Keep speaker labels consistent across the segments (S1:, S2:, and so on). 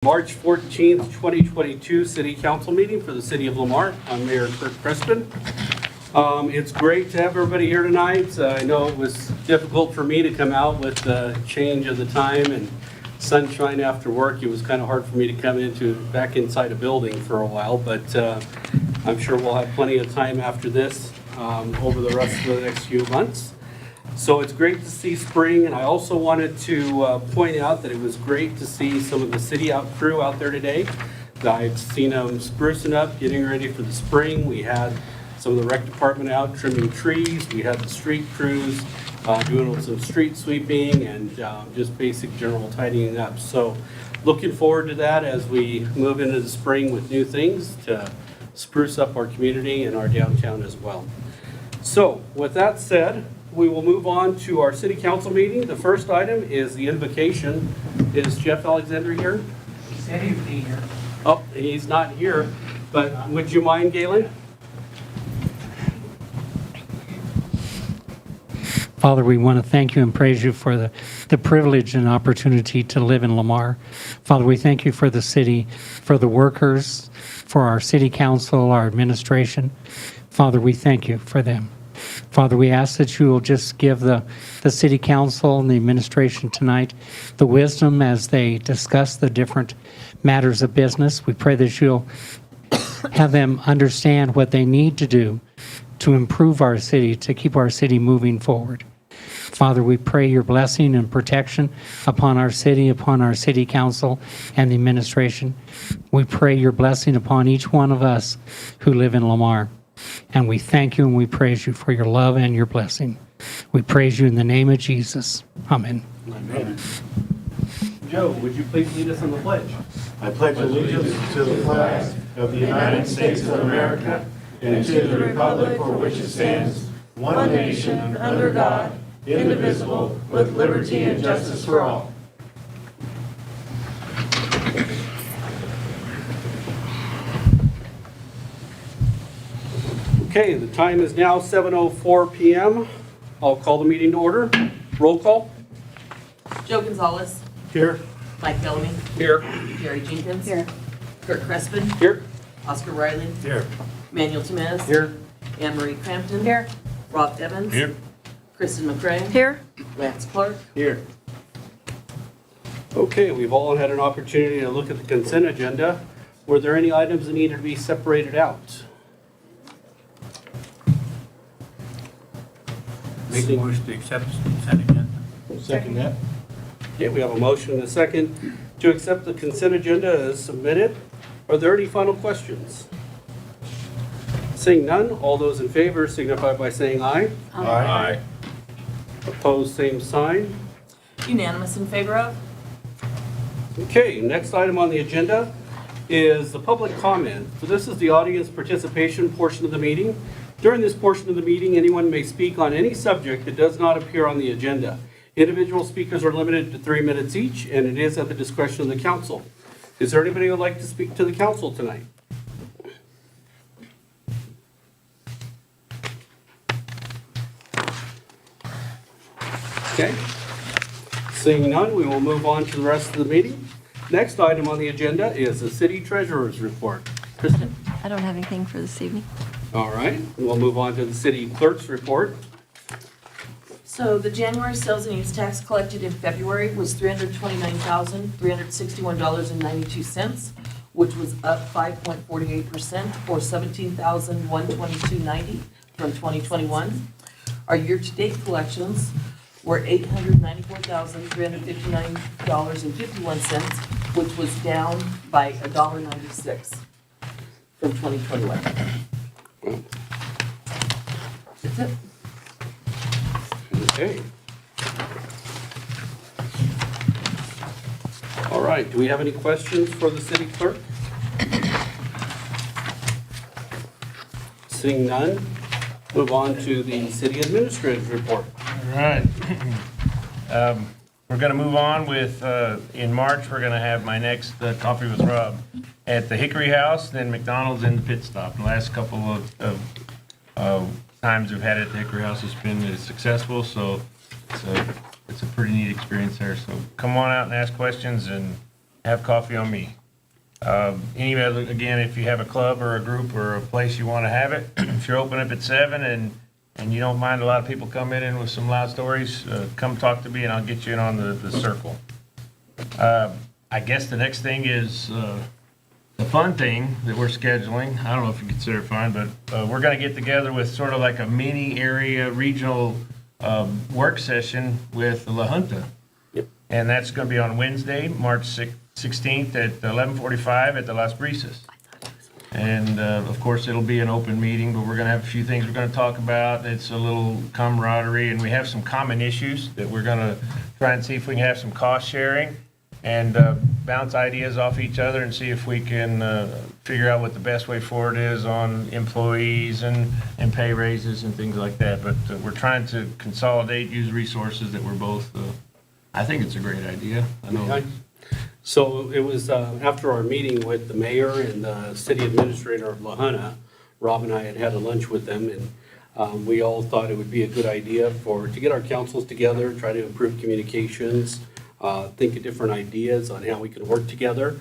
S1: March 14th, 2022 City Council meeting for the City of Lamar. I'm Mayor Kurt Crespin. It's great to have everybody here tonight. I know it was difficult for me to come out with the change of the time and sunshine after work. It was kind of hard for me to come back inside a building for a while, but I'm sure we'll have plenty of time after this over the rest of the next few months. So it's great to see spring, and I also wanted to point out that it was great to see some of the city crew out there today. I've seen them sprucing up, getting ready for the spring. We had some of the rec department out trimming trees. We had the street crews doing some street sweeping and just basic general tidying up. So looking forward to that as we move into the spring with new things to spruce up our community and our downtown as well. So with that said, we will move on to our city council meeting. The first item is the invocation. Is Jeff Alexander here?
S2: He said he'd be here.
S1: Oh, he's not here, but would you mind, Galen?
S2: Father, we want to thank you and praise you for the privilege and opportunity to live in Lamar. Father, we thank you for the city, for the workers, for our city council, our administration. Father, we thank you for them. Father, we ask that you will just give the city council and the administration tonight the wisdom as they discuss the different matters of business. We pray that you'll have them understand what they need to do to improve our city, to keep our city moving forward. Father, we pray your blessing and protection upon our city council and the administration. We pray your blessing upon each one of us who live in Lamar. And we thank you and we praise you for your love and your blessing. We praise you in the name of Jesus. Amen.
S1: Amen. Joe, would you please lead us in the pledge?
S3: I pledge allegiance to the flag of the United States of America and to the republic for which it stands, one nation, under God, indivisible, with liberty and justice for all.
S1: Okay, the time is now 7:04 p.m. I'll call the meeting to order. Roll call.
S4: Joe Gonzalez.
S1: Here.
S4: Mike Bellamy.
S1: Here.
S4: Jerry Jenkins. Here. Kurt Crespin.
S1: Here.
S4: Oscar Riley.
S3: Here.
S4: Manuel Temez.
S1: Here.
S4: Anne Marie Crampton. Here. Rob Evans.
S3: Here.
S4: Kristen McCray.
S5: Here.
S4: Lance Clark.
S1: Here. Okay, we've all had an opportunity to look at the consent agenda. Were there any items that needed to be separated out?
S3: Make a motion to accept consent agenda. Second that.
S1: Okay, we have a motion and a second to accept the consent agenda as submitted. Are there any final questions? Seeing none, all those in favor signify by saying aye.
S3: Aye.
S1: Opposed, same sign.
S4: Unanimous in favor of.
S1: Okay, next item on the agenda is the public comment. So this is the audience participation portion of the meeting. During this portion of the meeting, anyone may speak on any subject that does not appear on the agenda. Individual speakers are limited to 3 minutes each, and it is at the discretion of the council. Is there anybody who would like to speak to the council tonight? Okay. Seeing none, we will move on to the rest of the meeting. Next item on the agenda is the city treasurer's report. Kristen?
S5: I don't have anything for this evening.
S1: All right, we'll move on to the city clerk's report.
S4: So the January sales and use tax collected in February was $329,361.92, which was up 5.48% or $17,122.90 from 2021. Our year-to-date collections were $894,359.51, which was down by $1.96 from 2021. That's it.
S1: Okay. All right, do we have any questions for the city clerk? Seeing none, move on to the city administrator's report.
S6: All right. We're going to move on with, in March, we're going to have my next Coffee with Rob at the Hickory House, then McDonald's and the Pit Stop. The last couple of times we've had it at the Hickory House, it's been successful, so it's a pretty neat experience there. So come on out and ask questions, and have coffee on me. Any other, again, if you have a club or a group or a place you want to have it, if you're open up at 7 and you don't mind a lot of people coming in with some loud stories, come talk to me and I'll get you in on the circle. I guess the next thing is the fun thing that we're scheduling. I don't know if you consider it fun, but we're going to get together with sort of like a mini area regional work session with La Junta.
S1: Yep.
S6: And that's going to be on Wednesday, March 16th at 11:45 at the Las Brisas. And of course, it'll be an open meeting, but we're going to have a few things we're going to talk about. It's a little camaraderie, and we have some common issues that we're going to try and see if we can have some cost sharing and bounce ideas off each other and see if we can figure out what the best way forward is on employees and pay raises and things like that. But we're trying to consolidate, use resources that we're both, I think it's a great idea. I know.
S1: Okay. So it was after our meeting with the mayor and the city administrator of La Junta, Rob and I had a lunch with them, and we all thought it would be a good idea to get our councils together, try to improve communications, think of different ideas on how we can work together.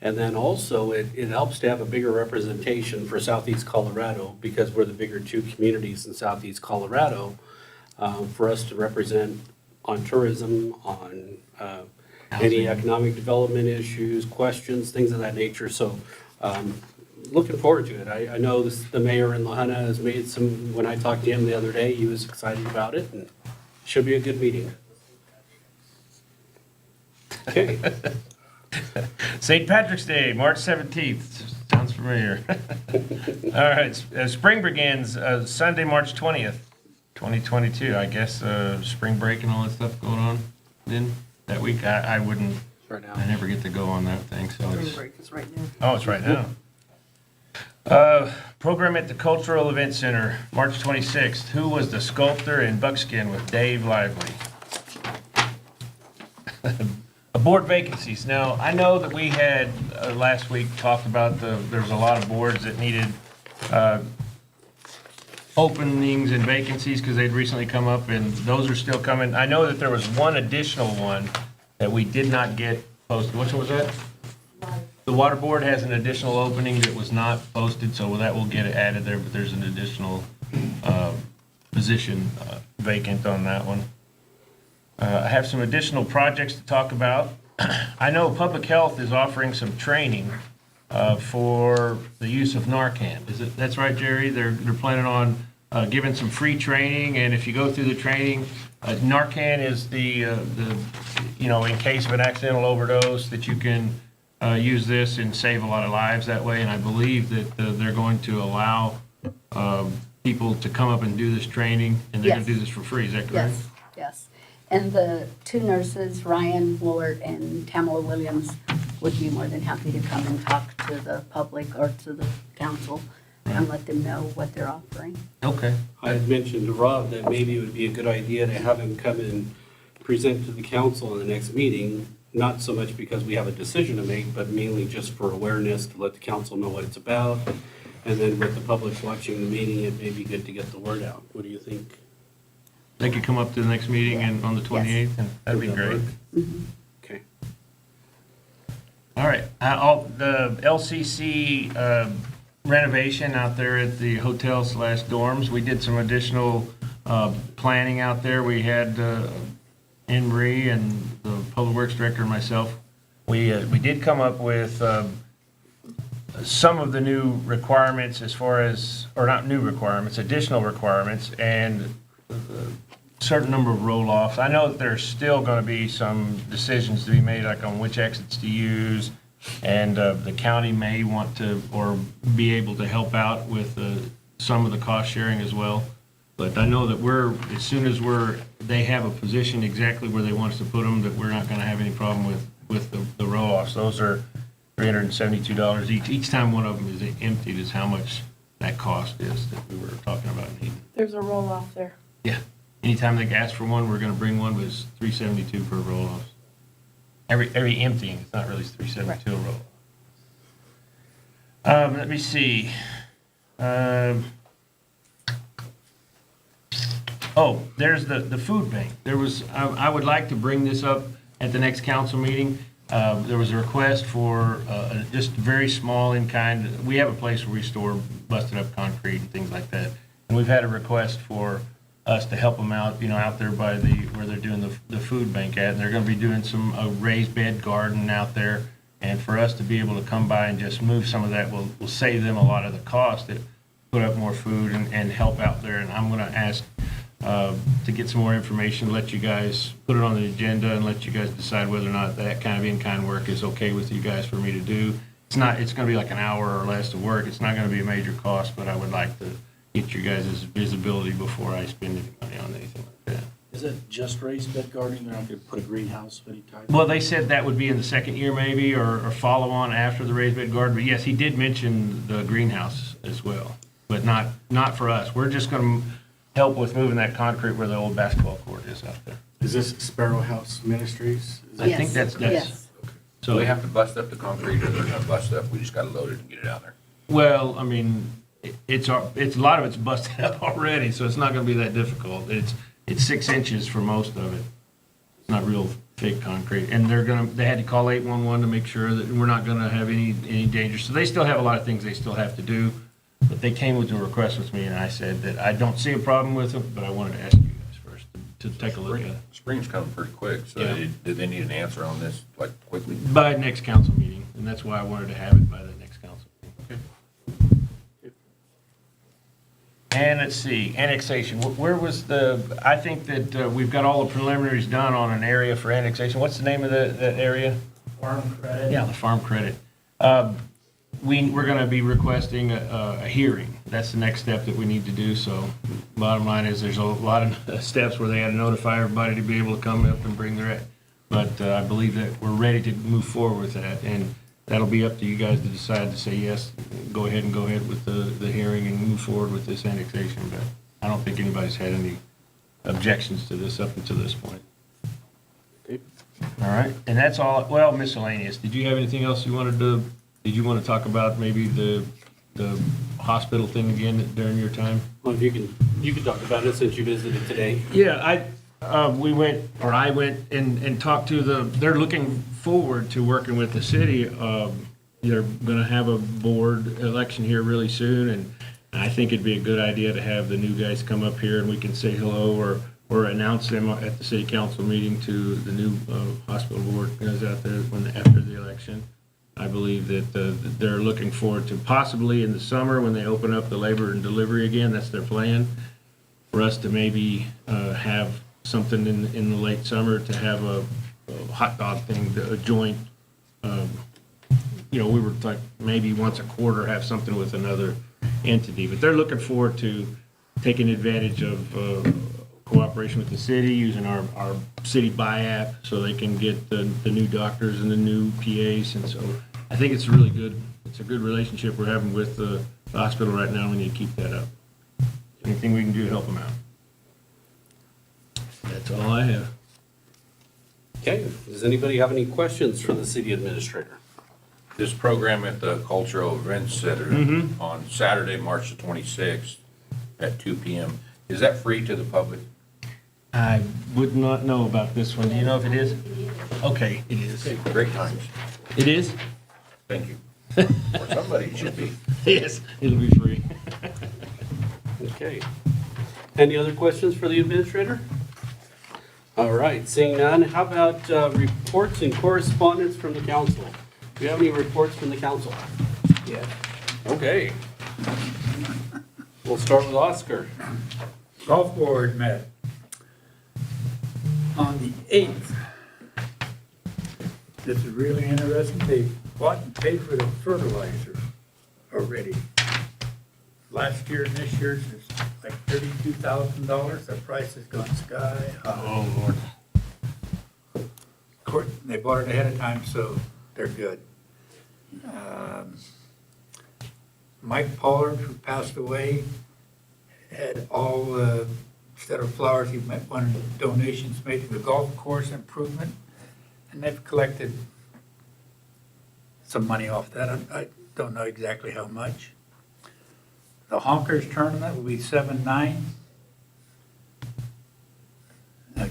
S1: And then also, it helps to have a bigger representation for Southeast Colorado, because we're the bigger two communities in Southeast Colorado, for us to represent on tourism, on any economic development issues, questions, things of that nature. So looking forward to it. I know the mayor in La Junta has made some, when I talked to him the other day, he was excited about it, and should be a good meeting. Okay.
S6: St. Patrick's Day, March 17th. Sounds familiar. All right, spring begins Sunday, March 20th, 2022. I guess spring break and all that stuff going on then that week. I wouldn't,
S1: Right now.
S6: I never get to go on that thing, so
S4: Spring
S6: it's,
S4: break is right now.
S6: oh, it's right now. Program at the Cultural Event Center, March 26th. Who was the sculptor in Buckskin with Dave Lively? Board vacancies. Now, I know that we had last week talked about there's a lot of boards that needed openings and vacancies because they'd recently come up, and those are still coming. I know that there was one additional one that we did not get posted. Which one was that? The Water Board has an additional opening that was not posted, so that will get added there, but there's an additional position vacant on that one. I have some additional projects to talk about. I know Public Health is offering some training for the use of Narcan. That's right, Jerry? They're planning on giving some free training, and if you go through the training, Narcan is the in case of an accidental overdose, that you can use this and save a lot of lives that way. And I believe that they're going to allow people to come up and do this training, and they're going to do this for free. Is that correct?
S7: Yes, yes. And the two nurses, Ryan Woolard and Tamala Williams, would be more than happy to come and talk to the public or to the council and let them know what they're offering.
S6: Okay.
S1: I had mentioned to Rob that maybe it would be a good idea to have him come and present to the council in the next meeting, not so much because we have a decision to make, but mainly just for awareness, to let the council know what it's about. And then with the public watching the meeting, it may be good to get the word out. What do you think?
S6: They could come up to the next meeting and on the 28th, and that'd be
S1: Does that
S6: great.
S1: work? Okay.
S6: All right, the LCC renovation out there at the hotel/dorms, we did some additional planning out there. We had Anne Marie and the Public Works Director and myself. We did come up with some of the new requirements as far as, or not new requirements, additional requirements, and certain number of roll-offs. I know that there's still going to be some decisions to be made, like on which exits to use, and the county may want to or be able to help out with some of the cost sharing as well. But I know that as soon as they have a position exactly where they want us to put them, that we're not going to have any problem with the roll-offs. Those are $372 each. Each time one of them is emptied is how much that cost is that we were talking about needing.
S4: There's a roll-off there.
S6: Yeah. Anytime they ask for one, we're going to bring one, but it's $372 per roll-off. Every emptying, it's not really $372 a roll. Let me see. There's the food bank. I would like to bring this up at the next council meeting. There was a request for just very small in kind. We have a place where we store busted up concrete and things like that. And we've had a request for us to help them out, out there by where they're doing the food bank at. And they're going to be doing a raised bed garden out there. And for us to be able to come by and just move some of that will save them a lot of the cost, to put up more food and help out there. And I'm going to ask to get some more information, let you guys put it on the agenda and let you guys decide whether or not that kind of in-kind work is okay with you guys for me to do. It's going to be like an hour or less of work. It's not going to be a major cost, but I would like to get your guys' visibility before I spend any money on anything like that.
S3: Is it just raised bed gardening? They're not going to put a greenhouse of any type?
S6: Well, they said that would be in the second year maybe, or follow on after the raised bed garden. But yes, he did mention the greenhouse as well, but not for us. We're just going to help with moving that concrete where the old basketball court is out there.
S3: Is this Sparrow House Ministries? Is that-
S6: I think that's
S7: Yes.
S8: So
S6: so.
S8: we have to bust up the concrete, or they're gonna bust up, we just gotta load it and get it out there?
S6: Well, I mean, it's a lot of it's busted up already, so it's not going to be that difficult. It's 6 inches for most of it. It's not real thick concrete, and they had to call 811 to make sure that we're not going to have any danger. So they still have a lot of things they still have to do, but they came with a request with me, and I said that I don't see a problem with it, but I wanted to ask you guys first to take a look at it
S8: Spring's coming pretty quick, so
S6: Yeah.
S8: did they need an answer on this, like, quickly?
S6: by next council meeting, and that's why I wanted to have it by the next council meeting. And let's see, annexation, where was I think that we've got all the preliminaries done on an area for annexation. What's the name of that area?
S9: Farm credit.
S6: Yeah, the farm credit. We're going to be requesting a hearing. That's the next step that we need to do, so bottom line is there's a lot of steps where they had to notify everybody to be able to come up and bring their, but I believe that we're ready to move forward with that, and that'll be up to you guys to decide to say yes, go ahead with the hearing and move forward with this annexation, but I don't think anybody's had any objections to this up until this point.
S3: Okay.
S6: All right, and that's all, well, miscellaneous. Did you have anything else did you want to talk about maybe the hospital thing again during your time?
S1: Well, if you can talk about it since you visited today.
S6: Yeah, I went and talked to they're looking forward to working with the city. They're going to have a board election here really soon, and I think it'd be a good idea to have the new guys come up here and we can say hello or announce them at the city council meeting to the new hospital board guys out there after the election. I believe that they're looking forward to possibly in the summer when they open up the labor and delivery again, that's their plan, for us to maybe have something in the late summer to have a hot dog thing, a joint, we were like maybe once a quarter have something with another entity. But they're looking forward to taking advantage of cooperation with the city, using our city buy app so they can get the new doctors and the new PAs. And so I think it's really good. It's a good relationship we're having with the hospital right now. We need to keep that up. Anything we can do to help them out. That's all I have.
S1: Okay, does anybody have any questions for the city administrator?
S8: This program at the Cultural Events Center on Saturday, March the 26th at 2 p.m., is that free to the public?
S6: I would not know about this one. Do you know if it is? Okay, it is.
S8: Great times.
S6: It is?
S8: Thank you. Or somebody should be.
S6: Yes, it'll be free.
S1: Okay. Any other questions for the administrator? All right, seeing none, how about reports and correspondence from the council? Do you have any reports from the council?
S9: Yes.
S1: Okay. We'll start with Oscar.
S9: Golf board met on the 8th. This is really interesting. They bought and paid for the fertilizer already. Last year and this year, it's like $32,000. The price has gone sky high.
S6: Oh, Lord.
S9: Of course, they bought it ahead of time, so they're good. Mike Pollard, who passed away, had all, instead of flowers, he wanted donations made to the golf course improvement, and they've collected some money off that. I don't know exactly how much. The Honkers tournament will be 7-9.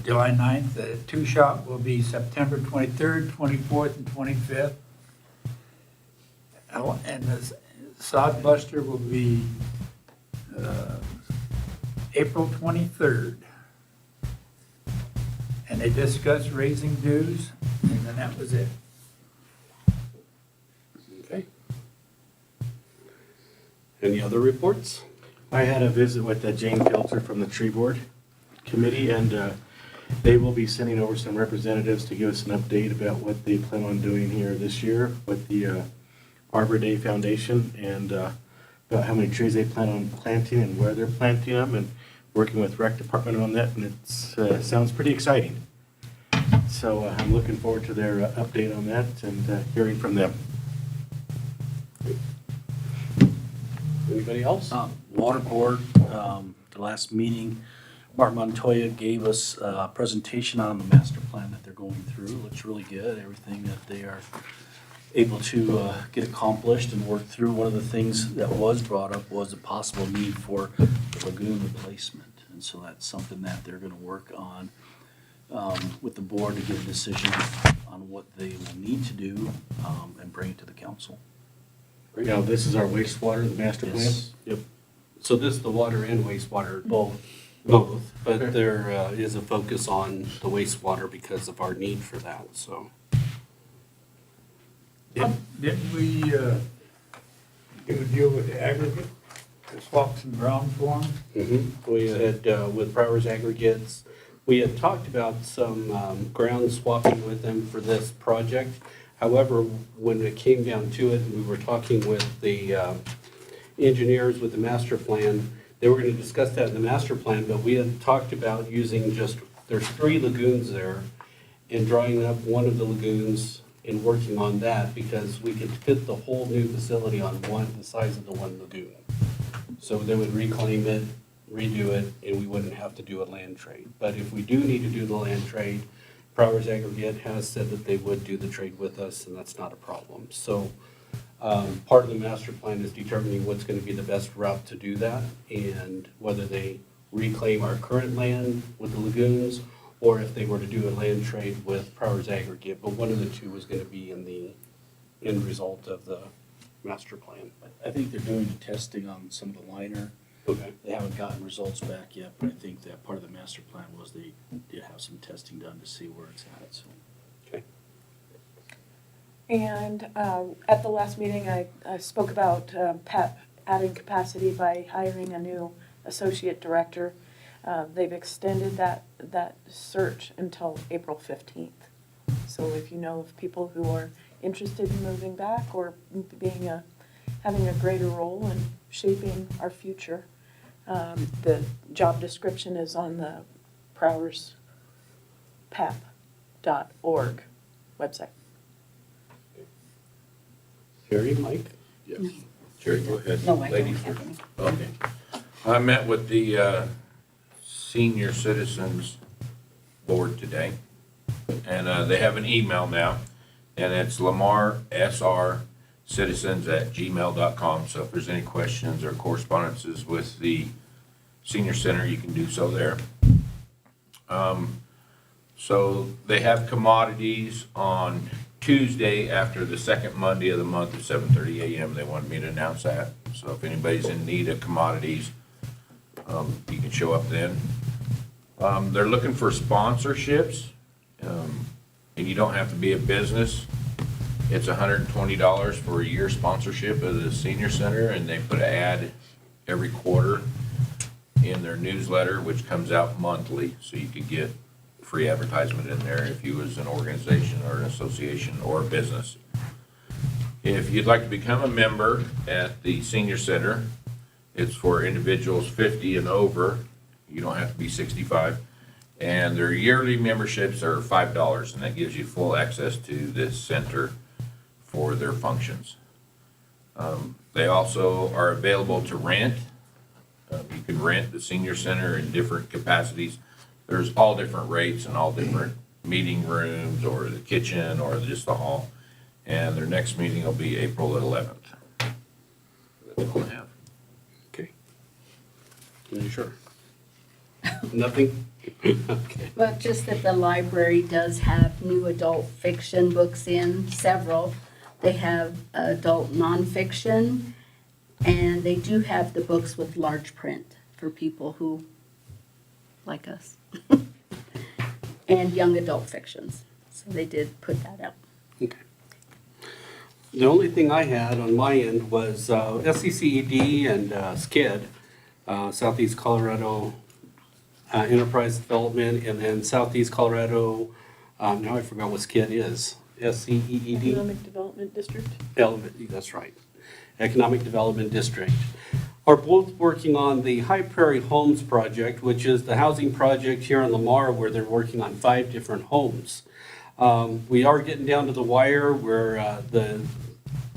S9: July 9th. The two-shot will be September 23rd, 24th, and 25th. And the sod buster will be April 23rd. And they discussed raising dues, and then that was it.
S1: Okay. Any other reports?
S3: I had a visit with Jane Kilter from the Tree Board Committee, and they will be sending over some representatives to give us an update about what they plan on doing here this year with the Arbor Day Foundation, and about how many trees they plan on planting and where they're planting them, and working with Rec Department on that, and it sounds pretty exciting. So I'm looking forward to their update on that and hearing from them.
S1: Anybody else?
S10: Water Board, the last meeting, Mark Montoya gave us a presentation on the master plan that they're going through. Looks really good, everything that they are able to get accomplished and work through. One of the things that was brought up was a possible need for the lagoon replacement. And so that's something that they're gonna work on with the board to get a decision on what they will need to do and bring it to the council.
S3: Now, this is our wastewater, the master plan?
S10: Yes.
S3: Yep.
S1: So this is the water and wastewater?
S10: Both.
S1: Both, but there is a focus on the wastewater because of our need for that, so.
S9: Didn't we do a deal with the aggregate, to swap some ground for them?
S1: We had, with Prowers Aggregates, we had talked about some ground swapping with them for this project. However, when it came down to it, and we were talking with the engineers with the master plan, they were gonna discuss that in the master plan, but we had talked about using just, there's 3 lagoons there, and drying up one of the lagoons and working on that, because we could fit the whole new facility on the size of the one lagoon. So they would reclaim it, redo it, and we wouldn't have to do a land trade. But if we do need to do the land trade, Prowers Aggregate has said that they would do the trade with us, and that's not a problem. So part of the master plan is determining what's going to be the best route to do that, and whether they reclaim our current land with the lagoons, or if they were to do a land trade with Prowers Aggregate. But one of the two was going to be in the end result of the master plan.
S10: I think they're doing the testing on some of the liner.
S1: Okay.
S10: They haven't gotten results back yet, but I think that part of the master plan was they did have some testing done to see where it's at, so.
S1: Okay.
S11: And at the last meeting, I spoke about PEP adding capacity by hiring a new associate director. They've extended that search until April 15th. So if you know of people who are interested in moving back or having a greater role in shaping our future, the job description is on the ProwersPEP.org website.
S1: Jerry, Mike?
S8: Yes. Jerry, go ahead.
S7: No, I don't
S8: Lady
S7: have
S8: first.
S7: any.
S8: Okay. I met with the Senior Citizens Board today, and they have an email now, and it's lamarsrcitizens@gmail.com. So if there's any questions or correspondences with the Senior Center, you can do so there. So they have commodities on Tuesday after the second Monday of the month at 7:30 a.m. They wanted me to announce that. So if anybody's in need of commodities, you can show up then. They're looking for sponsorships, and you don't have to be a business. It's $120 for a year sponsorship of the senior center, and they put an ad every quarter in their newsletter, which comes out monthly, so you could get free advertisement in there if you was an organization or an association or a business. If you'd like to become a member at the senior center, it's for individuals 50 and over. You don't have to be 65. And their yearly memberships are $5, and that gives you full access to this center for their functions. They also are available to rent. You can rent the senior center in different capacities. There's all different rates and all different meeting rooms, or the kitchen, or just the hall. And their next meeting will be April 11th. That's all I have.
S1: Okay. Are you sure? Nothing? Okay.
S7: Well, just that the library does have new adult fiction books in, several. They have adult nonfiction, and they do have the books with large print for people who like us. And young adult fictions. So they did put that out.
S1: Okay. The only thing I had on my end was SCCED and SCID, Southeast Colorado Enterprise Development, and then Southeast Colorado, now I forgot what SCID is, SCEED?
S11: Economic Development District.
S1: That's right, Economic Development District, are both working on the High Prairie Homes project, which is the housing project here in Lamar where they're working on 5 different homes. We are getting down to the wire where the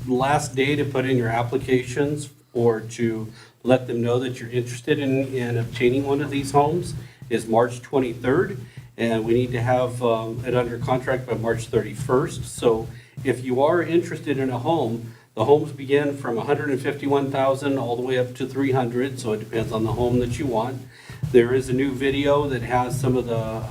S1: last day to put in your applications or to let them know that you're interested in obtaining one of these homes is March 23rd. And we need to have it under contract by March 31st. So if you are interested in a home, the homes begin from $151,000 all the way up to $300,000. So it depends on the home that you want. There is a new video that has some of the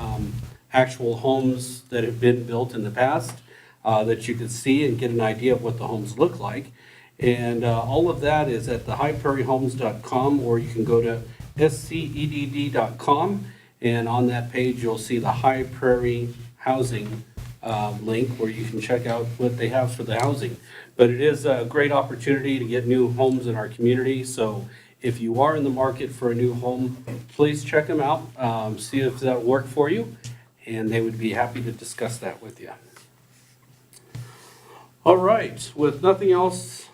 S1: actual homes that have been built in the past that you can see and get an idea of what the homes look like. And all of that is at the highprairiehomes.com, or you can go to scedd.com, and on that page you'll see the High Prairie Housing link where you can check out what they have for the housing. But it is a great opportunity to get new homes in our community. So if you are in the market for a new home, please check them out, see if that'll work for you, and they would be happy to discuss that with you. All right, with nothing else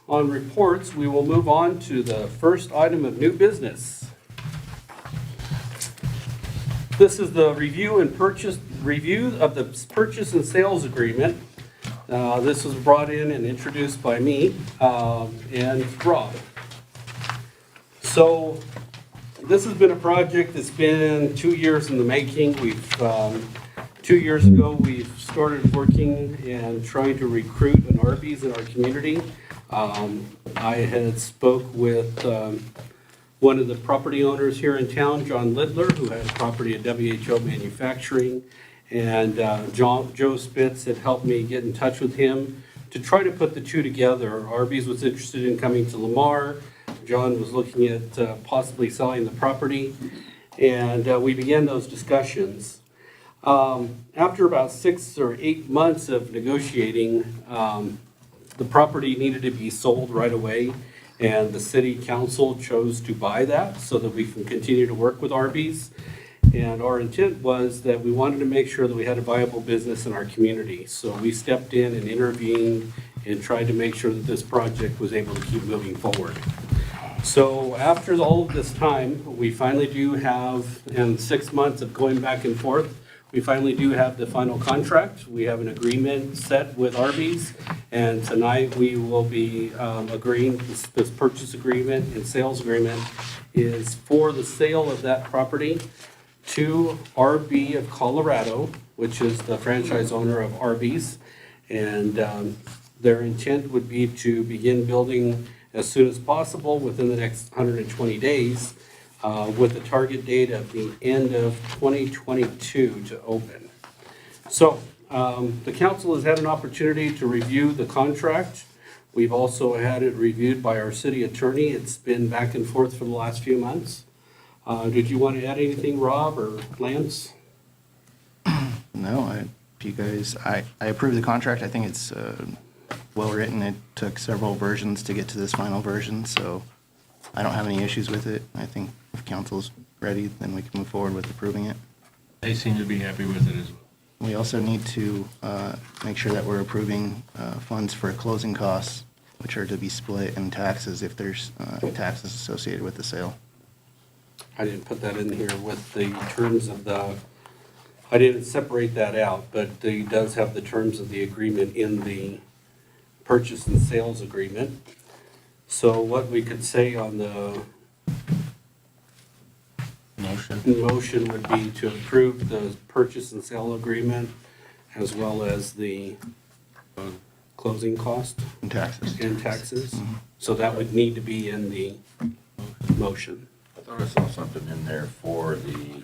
S1: on reports, we will move on to the first item of new business. This is the review of the purchase and sales agreement. This was brought in and introduced by me and Rob. So this has been a project that's been 2 years in the making. 2 years ago, we started working and trying to recruit an Arby's in our community. I had spoke with one of the property owners here in town, John Littler, who had a property at WHO Manufacturing, and Joe Spitz had helped me get in touch with him to try to put the two together. Arby's was interested in coming to Lamar. John was looking at possibly selling the property, and we began those discussions. After about 6 or 8 months of negotiating, the property needed to be sold right away, and the city council chose to buy that so that we can continue to work with Arby's. And our intent was that we wanted to make sure that we had a viable business in our community. So we stepped in and intervened and tried to make sure that this project was able to keep moving forward. So after all of this time, we finally do have, in 6 months of going back and forth, we finally do have the final contract. We have an agreement set with Arby's, and tonight we will be agreeing, this purchase agreement and sales agreement is for the sale of that property to RB of Colorado, which is the franchise owner of Arby's. And their intent would be to begin building as soon as possible within the next 120 days. With a target date of the end of 2022 to open. So the council has had an opportunity to review the contract. We've also had it reviewed by our city attorney. It's been back and forth for the last few months. Did you want to add anything, Rob or Lance?
S12: No, I approve the contract. I think it's well written. It took several versions to get to this final version, so I don't have any issues with it. I think if council's ready, then we can move forward with approving it.
S6: They seem to be happy with it as well.
S12: We also need to make sure that we're approving funds for closing costs, which are to be split, and taxes if there's taxes associated with the sale.
S1: I didn't put that in here with the terms of I didn't separate that out, but it does have the terms of the agreement in the purchase and sales agreement. So what we could say on the motion would be to approve the purchase and sale agreement as well as the closing cost
S12: And taxes.
S1: Mm-hmm. So that would need to be in the motion.
S8: I thought I saw something in there for the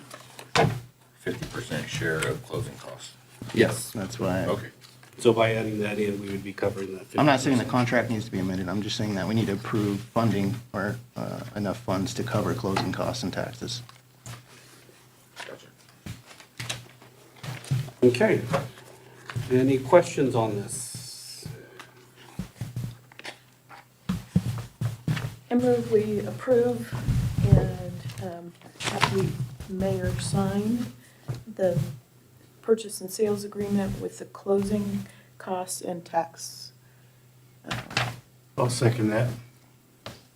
S8: 50% share of closing costs.
S1: Yes.
S12: That's why.
S8: Okay.
S1: So by adding that in, we would be covering that 50%.
S12: I'm not saying the contract needs to be amended, I'm just saying that we need to approve funding or enough funds to cover closing costs and taxes.
S8: Gotcha.
S1: Okay. Any questions on this?
S11: I move we approve and have the mayor sign the purchase and sales agreement with the closing costs and tax.
S9: I'll second that.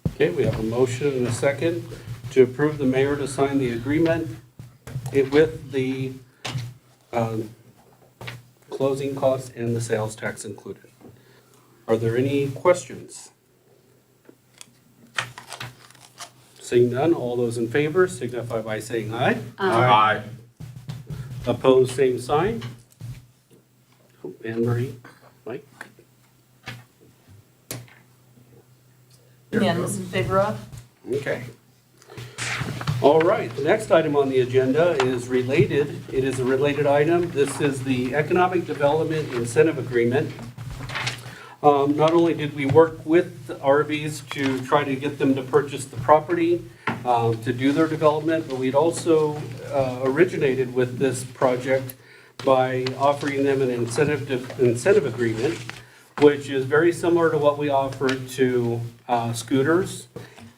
S1: Okay, we have a motion and a second to approve the mayor to sign the agreement with the closing costs and the sales tax included. Are there any questions? Seeing none, all those in favor signify by saying aye.
S8: Aye.
S1: Opposed, same sign. Oh, Anne Marie, Mike?
S4: Unanimous in favor of?
S1: Okay. All right, the next item on the agenda is related. It is a related item. This is the Economic Development Incentive Agreement. Not only did we work with RVs to try to get them to purchase the property, to do their development, but we'd also originated with this project by offering them an incentive agreement, which is very similar to what we offered to scooters.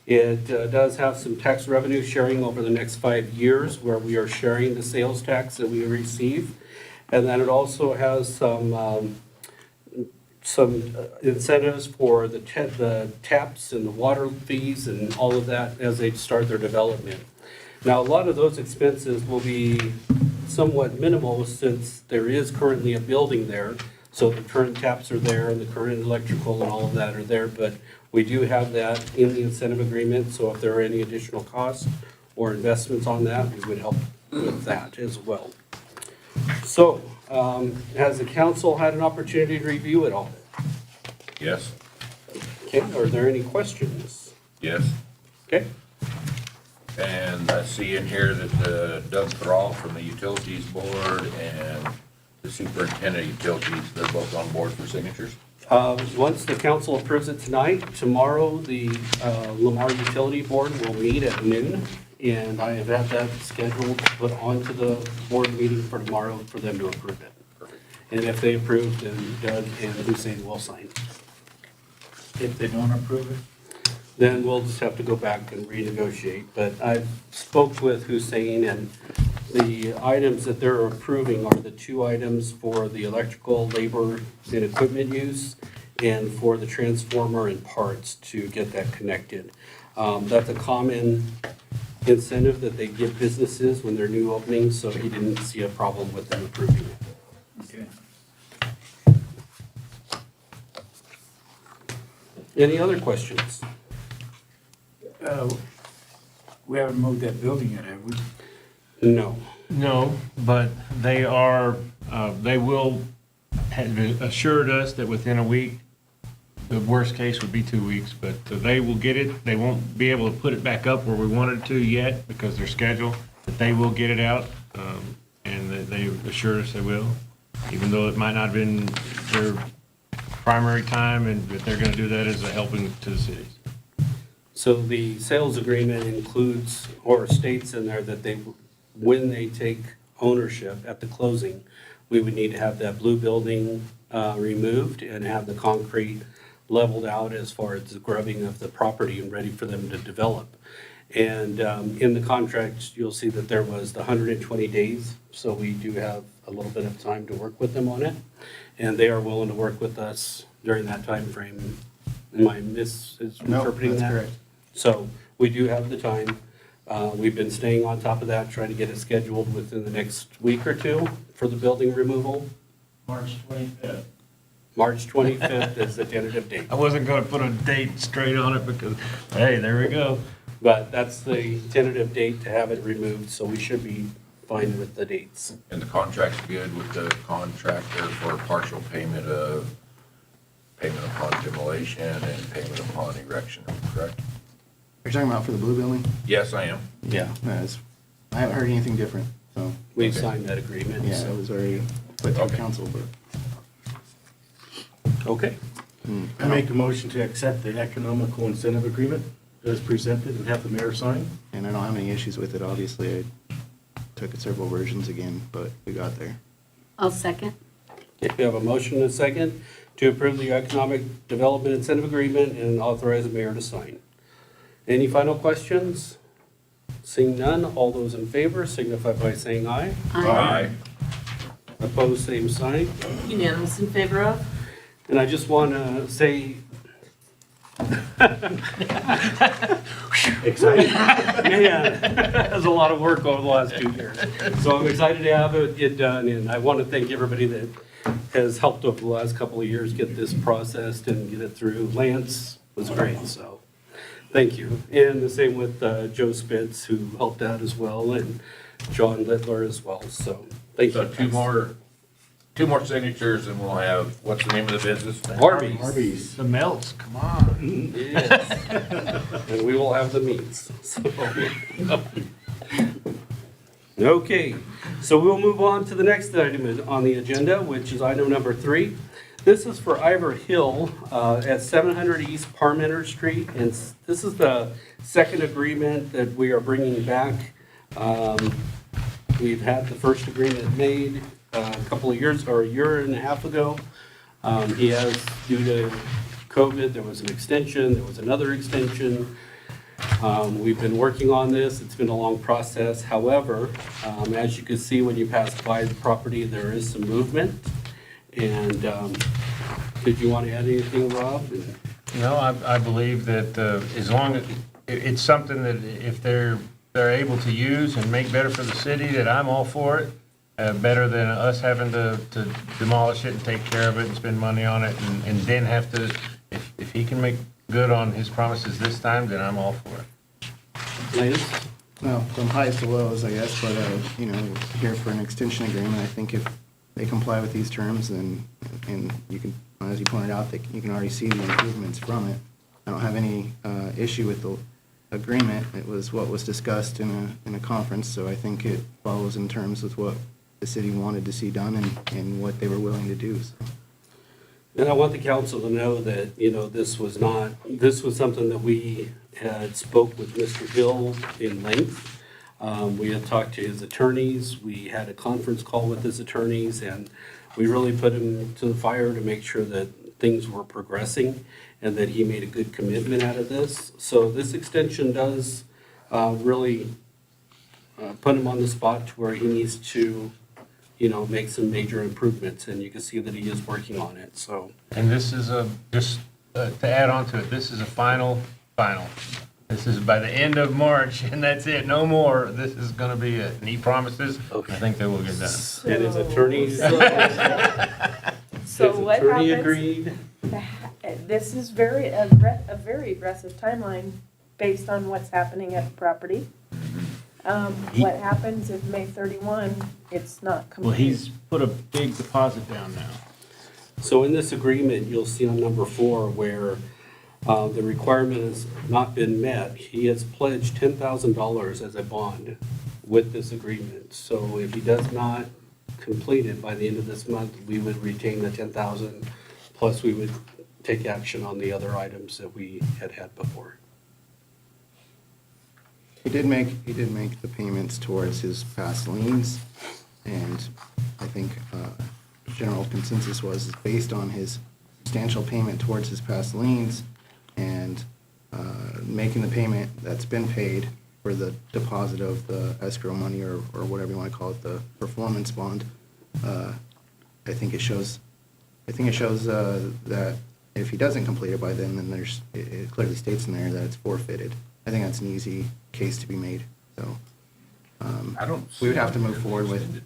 S1: It does have some tax revenue sharing over the next 5 years where we are sharing the sales tax that we receive. And then it also has some incentives for the taps and the water fees and all of that as they start their development. Now, a lot of those expenses will be somewhat minimal since there is currently a building there. So the current taps are there and the current electrical and all of that are there, but we do have that in the incentive agreement. So if there are any additional costs or investments on that, we would help with that as well. So, has the council had an opportunity to review it all?
S8: Yes.
S1: Okay, are there any questions?
S8: Yes.
S1: Okay,
S8: And I see in here that Doug Thrall from the Utilities Board and the Superintendent of Utilities, they're both on board for signatures.
S1: once the council approves it tonight, tomorrow, the Lamar Utility Board will meet at noon. And I have had that scheduled, put onto the board meeting for tomorrow for them to approve it. And if they approve, then Doug and Hussein will sign.
S9: If they don't approve it,
S1: Then we'll just have to go back and renegotiate. But I spoke with Hussein, and the items that they're approving are the 2 items for the electrical labor and equipment use and for the transformer and parts to get that connected. That's a common incentive that they give businesses when they're new openings, so he didn't see a problem with them approving it.
S9: okay.
S1: Any other questions?
S9: We haven't moved that building yet, have we?
S1: No.
S6: No, but they are, they will, have assured us that within a week, the worst case would be 2 weeks, but they will get it. They won't be able to put it back up where we wanted to yet because they're scheduled, but they will get it out. And they assured us they will, even though it might not have been their primary time, and but they're gonna do that as a helping to the cities.
S1: So the sales agreement includes or states in there that they, when they take ownership at the closing, we would need to have that blue building removed and have the concrete leveled out as far as the grubbing of the property and ready for them to develop. And in the contract, you'll see that there was the 120 days, so we do have a little bit of time to work with them on it. And they are willing to work with us during that time frame. Am I misinterpreting that?
S12: that's correct.
S1: So we do have the time. We've been staying on top of that, trying to get it scheduled within the next week or 2 for the building removal.
S10: March 25th.
S1: March 25th is the tentative date.
S6: I wasn't gonna put a date straight on it because, hey, there we go.
S1: But that's the tentative date to have it removed, so we should be fine with the dates.
S8: And the contract's good with the contractor for partial payment upon demolition and payment upon erection, correct?
S12: You're talking about for the blue building?
S8: Yes, I am.
S12: Yeah. No, I haven't heard anything different, Oh,
S1: We
S12: okay.
S1: signed that agreement,
S12: Yeah, it
S1: so,
S12: was already put through council, but.
S1: okay.
S3: I make a motion to accept the economical incentive agreement as presented and have the mayor sign.
S12: And I don't have any issues with it, obviously. I took several versions again, but we got there.
S7: I'll second.
S1: Okay, we have a motion and a second to approve the Economic Development Incentive Agreement and authorize the mayor to sign. Any final questions? Seeing none, all those in favor signify by saying aye.
S8: Aye.
S1: Opposed, same sign.
S4: Unanimous in favor of?
S1: And I just want to say,
S3: Excited?
S1: man, that's a lot of work over the last 2 years. So I'm excited to have it done, and I want to thank everybody that has helped over the last couple of years get this processed and get it through. Lance was great, so thank you. And the same with Joe Spitz, who helped out as well, and John Littler as well, so thank you.
S8: So two more signatures and we'll have, what's the name of the business?
S1: Arby's.
S3: Arby's.
S6: The Melts, come on.
S1: Yes. And we will have the meats. So. Okay, so we'll move on to the next item on the agenda, which is item number 3. This is for Ivor Hill at 700 East Parmenter Street, and this is the second agreement that we are bringing back. We've had the first agreement made a couple of years, or a year and a half ago. He has, due to COVID, there was an extension, there was another extension. We've been working on this, it's been a long process. However, as you can see when you pass by the property, there is some movement. And did you want to add anything, Rob?
S6: No, I believe that as long as, it's something that if they're able to use and make better for the city, that I'm all for it. Better than us having to demolish it and take care of it and spend money on it and then have to, if he can make good on his promises this time, then I'm all for it.
S1: Lance?
S12: Well, from highs to lows, I guess, but, here for an extension agreement, I think if they comply with these terms, and you can, as you pointed out, you can already see the improvements from it. I don't have any issue with the agreement. It was what was discussed in a conference, so I think it follows in terms with what the city wanted to see done and what they were willing to do, so.
S1: And I want the council to know that, this was something that we had spoke with Mr. Hill in length. We had talked to his attorneys, we had a conference call with his attorneys, and we really put him to the fire to make sure that things were progressing and that he made a good commitment out of this. So this extension does really put him on the spot to where he needs to, make some major improvements, and you can see that he is working on it, so.
S6: And this is just to add on to it, this is a final. This is by the end of March, and that's it, no more. This is gonna be it. And he promises, I think they will get done.
S1: And his attorneys,
S11: So
S1: his
S11: what
S1: attorney
S11: happens?
S1: agreed.
S11: This is a very aggressive timeline based on what's happening at the property. What happens if May 31, it's not complete?
S3: Well, he's put a big deposit down now.
S1: So in this agreement, you'll see on number 4 where the requirement has not been met. He has pledged $10,000 as a bond with this agreement. So if he does not complete it by the end of this month, we would retain the $10,000, plus we would take action on the other items that we had before.
S12: He did make the payments towards his past liens, and I think general consensus was based on his substantial payment towards his past liens and making the payment that's been paid for the deposit of the escrow money or whatever you want to call it, the performance bond. I think it shows that if he doesn't complete it by then it clearly states in there that it's forfeited. I think that's an easy case to be made, so. We would have to move forward with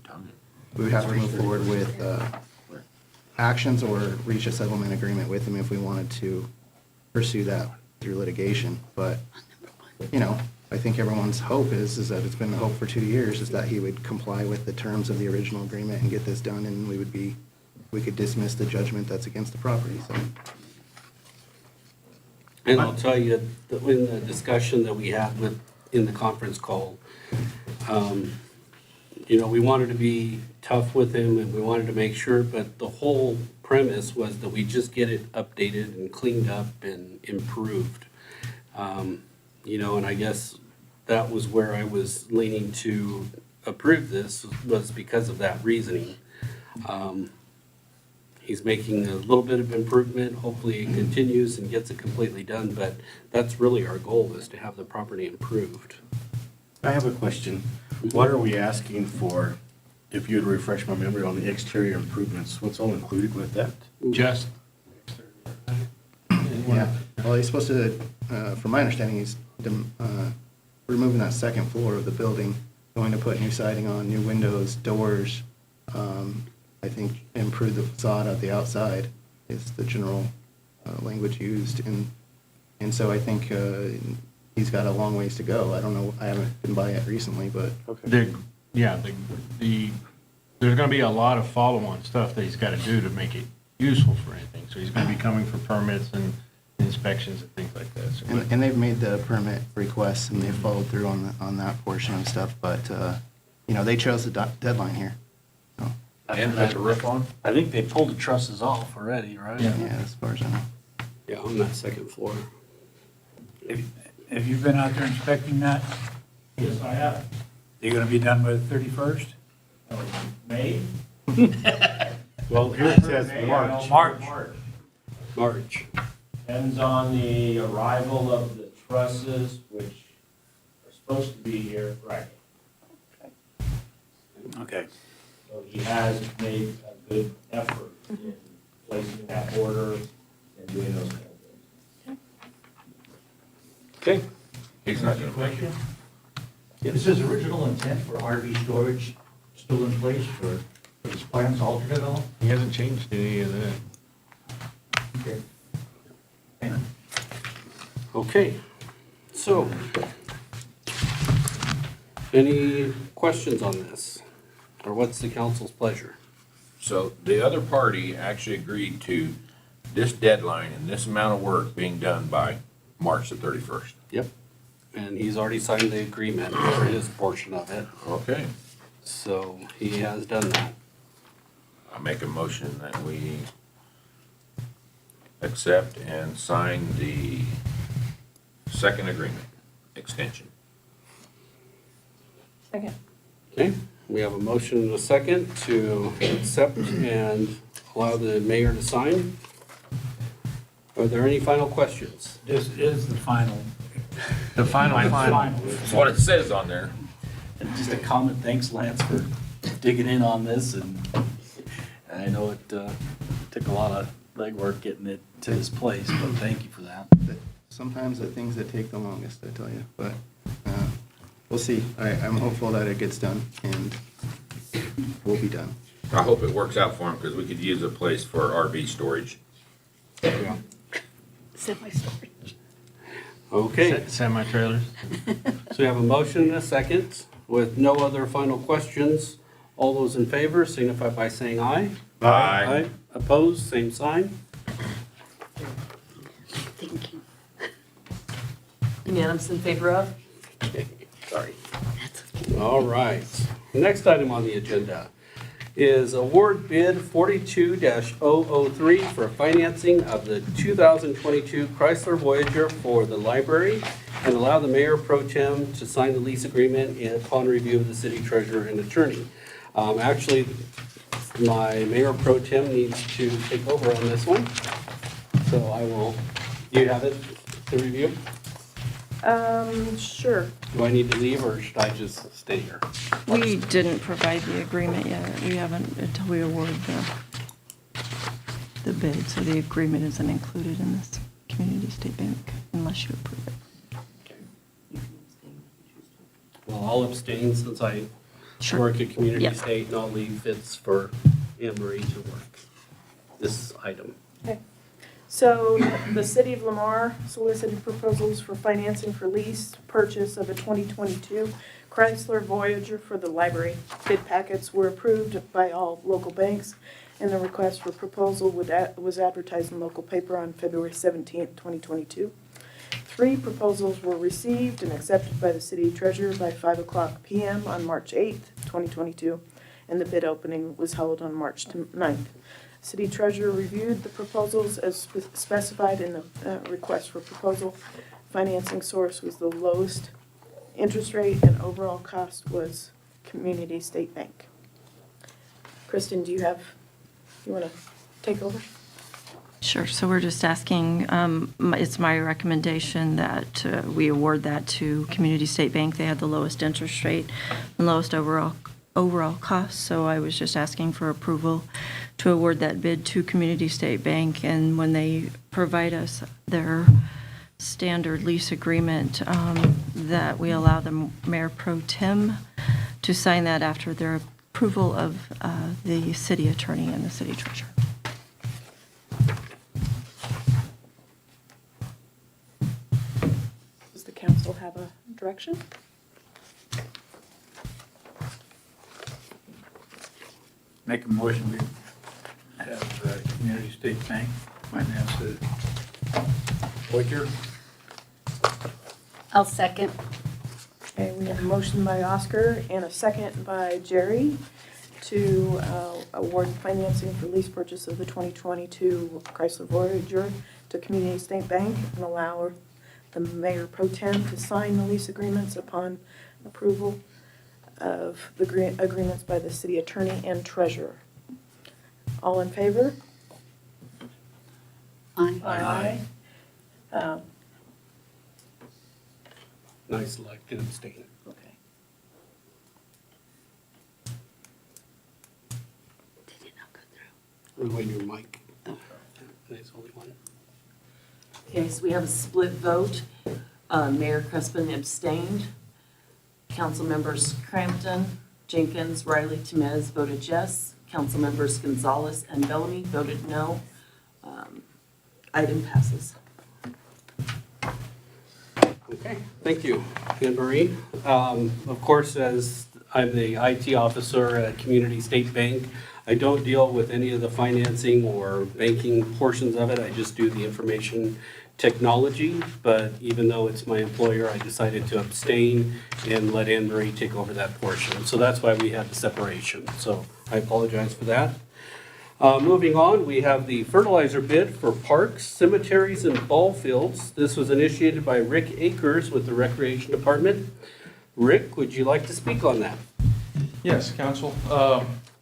S12: actions or reach a settlement agreement with him if we wanted to pursue that through litigation. But, I think everyone's hope is that it's been the hope for 2 years, is that he would comply with the terms of the original agreement and get this done, and we could dismiss the judgment that's against the property, so.
S1: And I'll tell you, that in the discussion that we had in the conference call, you know, we wanted to be tough with him and we wanted to make sure, but the whole premise was that we just get it updated and cleaned up and improved. You know, and I guess that was where I was leaning to approve this, was because of that reasoning. He's making a little bit of improvement. Hopefully it continues and gets it completely done, but that's really our goal, is to have the property improved.
S10: I have a question. What are we asking for, if you'd refresh my memory, on the exterior improvements? What's all included with that?
S6: Just,
S12: Yeah, well, he's supposed to, from my understanding, he's removing that second floor of the building, going to put new siding on, new windows, doors. I think improve the facade of the outside is the general language used. And so I think he's got a long ways to go. I don't know, I haven't been by it recently, but.
S6: there's gonna be a lot of follow-on stuff that he's gotta do to make it useful for anything. So he's gonna be coming for permits and inspections and things like that. So,
S12: And they've made the permit requests and they've followed through on that portion of stuff, but, you know, they chose the deadline here. So,
S8: And put the roof on?
S10: I think they pulled the trusses off already, right?
S12: yeah, as far as I know.
S1: Yeah, on that second floor.
S9: Have you been out there inspecting that?
S3: Yes, I have.
S9: You're gonna be done by the 31st?
S3: May?
S6: Well, here it says
S3: March.
S1: March.
S3: Depends on the arrival of the trusses, which are supposed to be here Friday.
S10: Okay.
S3: So he has made a good effort in placing that order and doing those kind of things.
S1: Okay.
S8: He's not gonna make it.
S13: Is his original intent for RV storage still in place, or his plans altered at all?
S6: he hasn't changed any of that.
S13: Okay.
S1: Okay, so, any questions on this? Or what's the council's pleasure?
S8: So the other party actually agreed to this deadline and this amount of work being done by March the 31st.
S1: Yep. And he's already signed the agreement for his portion of it,
S8: Okay.
S1: so he has done that.
S8: I make a motion that we accept and sign the second agreement extension.
S11: Second.
S1: Okay, we have a motion and a second to accept and allow the mayor to sign. Are there any final questions?
S9: This is the final.
S6: The final.
S8: That's what it says on there.
S10: And just a comment, thanks Lance for digging in on this, and I know it took a lot of legwork getting it to this place, but thank you for that.
S12: But sometimes the things that take the longest, I tell you, but we'll see. I'm hopeful that it gets done and we'll be done.
S8: I hope it works out for him because we could use a place for RV storage.
S1: Yeah.
S7: Semi-storage.
S1: Okay,
S6: Semi-trailers.
S1: so we have a motion and a second with no other final questions. All those in favor signify by saying aye.
S8: Aye.
S1: Opposed, same sign.
S7: Thank you.
S4: Unanimous in favor of?
S1: Okay, sorry.
S7: That's okay.
S1: All right. Next item on the agenda is award bid 42-003 for financing of the 2022 Chrysler Voyager for the library, and allow the mayor pro tem to sign the lease agreement upon review of the city treasurer and attorney. Actually, my mayor pro tem needs to take over on this one. So I will, do you have it to review?
S11: Sure.
S1: Do I need to leave or should I just stay here?
S5: We didn't provide the agreement yet. We haven't until we award the bid, so the agreement isn't included in this community state bank unless you approve it.
S1: Well, I'll abstain since I
S5: Sure.
S1: work at Community
S5: Yep.
S1: State, and I'll leave Fitz for Anne Marie to work this item.
S11: Okay. So the city of Lamar solicited proposals for financing for lease purchase of a 2022 Chrysler Voyager for the library. Bid packets were approved by all local banks, and the request for proposal was advertised in local paper on February 17th, 2022. 3 proposals were received and accepted by the city treasurer by 5:00 PM on March 8th, 2022, and the bid opening was held on March 9th. City treasurer reviewed the proposals as specified in the request for proposal. Financing source was the lowest interest rate, and overall cost was Community State Bank. Kristen, you want to take over?
S5: Sure, so we're just asking, it's my recommendation that we award that to Community State Bank. They had the lowest interest rate and lowest overall cost, so I was just asking for approval to award that bid to Community State Bank, and when they provide us their standard lease agreement, that we allow the Mayor Pro Tem to sign that after their approval of the city attorney and the city treasurer.
S11: Does the council have a direction?
S9: Make a motion, we have Community State Bank finance the Voyager.
S7: I'll second.
S11: Okay, we have a motion by Oscar and a second by Jerry to award financing for lease purchase of the 2022 Chrysler Voyager to Community State Bank and allow the Mayor Pro Tem to sign the lease agreements upon approval of the agreements by the city attorney and treasurer. All in favor?
S7: Aye.
S11: Aye.
S1: Nice select and abstain.
S11: Okay.
S7: Did it not go through?
S1: We're waiting your mic. There's only one.
S4: Okay, so we have a split vote. Mayor Crespin abstained. Council members Crampton, Jenkins, Riley, Temez voted yes. Council members Gonzalez and Bellamy voted no. Item passes.
S1: Okay, thank you, Anne Marie. Of course, as I'm the IT officer at Community State Bank, I don't deal with any of the financing or banking portions of it. I just do the information technology. But even though it's my employer, I decided to abstain and let Anne Marie take over that portion. So that's why we had the separation. So I apologize for that. Moving on, we have the fertilizer bid for parks, cemeteries, and ball fields. This was initiated by Rick Akers with the Recreation Department. Rick, would you like to speak on that?
S14: Yes, Council.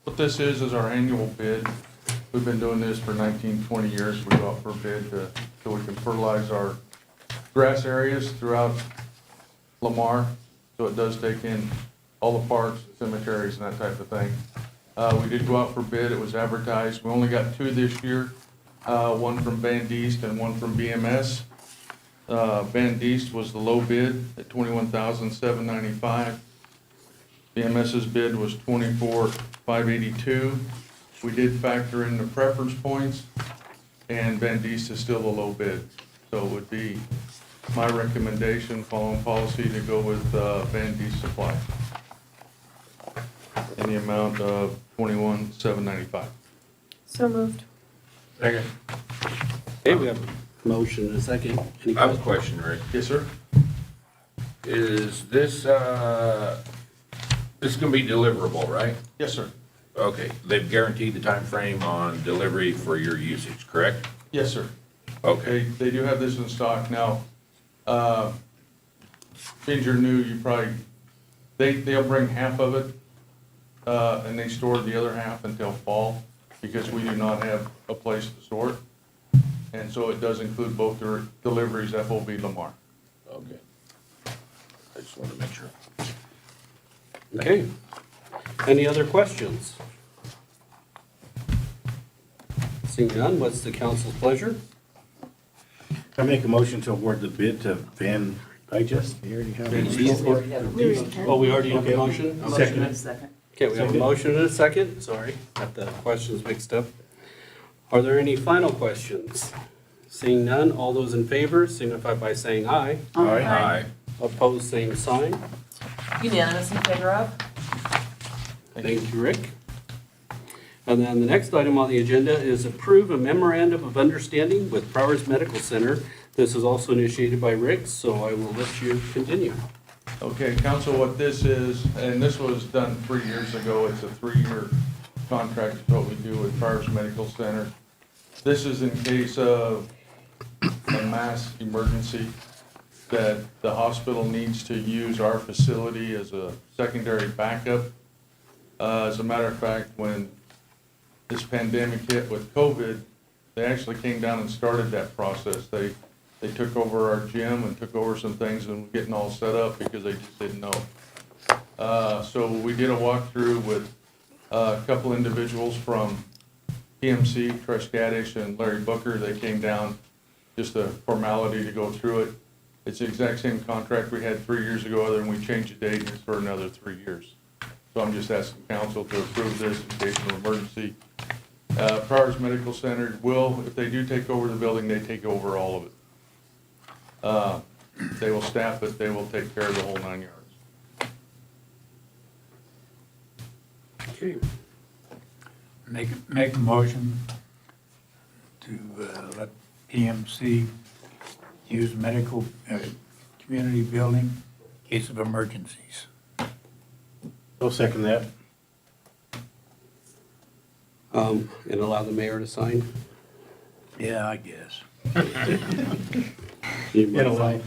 S14: What this is our annual bid. We've been doing this for 19, 20 years. We go out for a bid so we can fertilize our grass areas throughout Lamar. So it does take in all the parks, cemeteries, and that type of thing. We did go out for bid. It was advertised. We only got 2 this year, one from Bandiste and one from BMS. Bandiste was the low bid at $21,795. BMS's bid was $24,582. We did factor in the preference points, and Bandiste is still a low bid. So it would be my recommendation, following policy, to go with Bandiste Supply in the amount of $21,795.
S11: So moved.
S6: Second.
S1: Okay, we have a motion and a second. Any
S8: I have a question, Rick.
S14: Yes, sir.
S8: Is this, this is gonna be deliverable, right?
S14: Yes, sir.
S8: Okay, they've guaranteed the time frame on delivery for your usage, correct?
S14: Yes, sir.
S8: Okay,
S14: They do have this in stock now. Since you're new, you probably, they'll bring half of it, and they store the other half until fall, because we do not have a place to store it. And so it does include both the deliveries, FOB Lamar.
S8: okay. I just wanted to make sure.
S1: Okay. Any other questions? Seeing none, what's the council's pleasure?
S3: I make a motion to award the bid to Van Digest. You already have it.
S1: Oh, we already have a motion?
S3: Second.
S4: And a second.
S1: Okay, we have a motion and a second. Sorry, got the questions mixed up. Are there any final questions? Seeing none, all those in favor signify by saying aye.
S8: Aye.
S1: Opposed, same sign.
S4: Unanimous in favor of?
S1: Thank you, Rick. And then the next item on the agenda is approve a memorandum of understanding with Prowers Medical Center This is also initiated by Rick, so I will let you continue.
S14: Okay, council, what this is, and this was done 3 years ago, it's a 3-year contract, is what we do with Fires Medical Center. This is in case of a mass emergency that the hospital needs to use our facility as a secondary backup. As a matter of fact, when this pandemic hit with COVID, they actually came down and started that process. They took over our gym and took over some things and were getting all set up because they just didn't know. So we did a walkthrough with a couple individuals from PMC, Trish Gaddish and Larry Booker. They came down, just a formality to go through it. It's the exact same contract we had 3 years ago, other than we changed the date and it's for another 3 years. So I'm just asking council to approve this in case of an emergency. Pryor's Medical Center will, if they do take over the building, they take over all of it. They will staff it, they will take care of the whole 9 yards.
S1: Okay.
S9: Make a motion to let PMC use medical, community building in case of emergencies.
S3: I'll second that.
S1: And allow the mayor to sign?
S9: Yeah, I guess.
S1: You modify-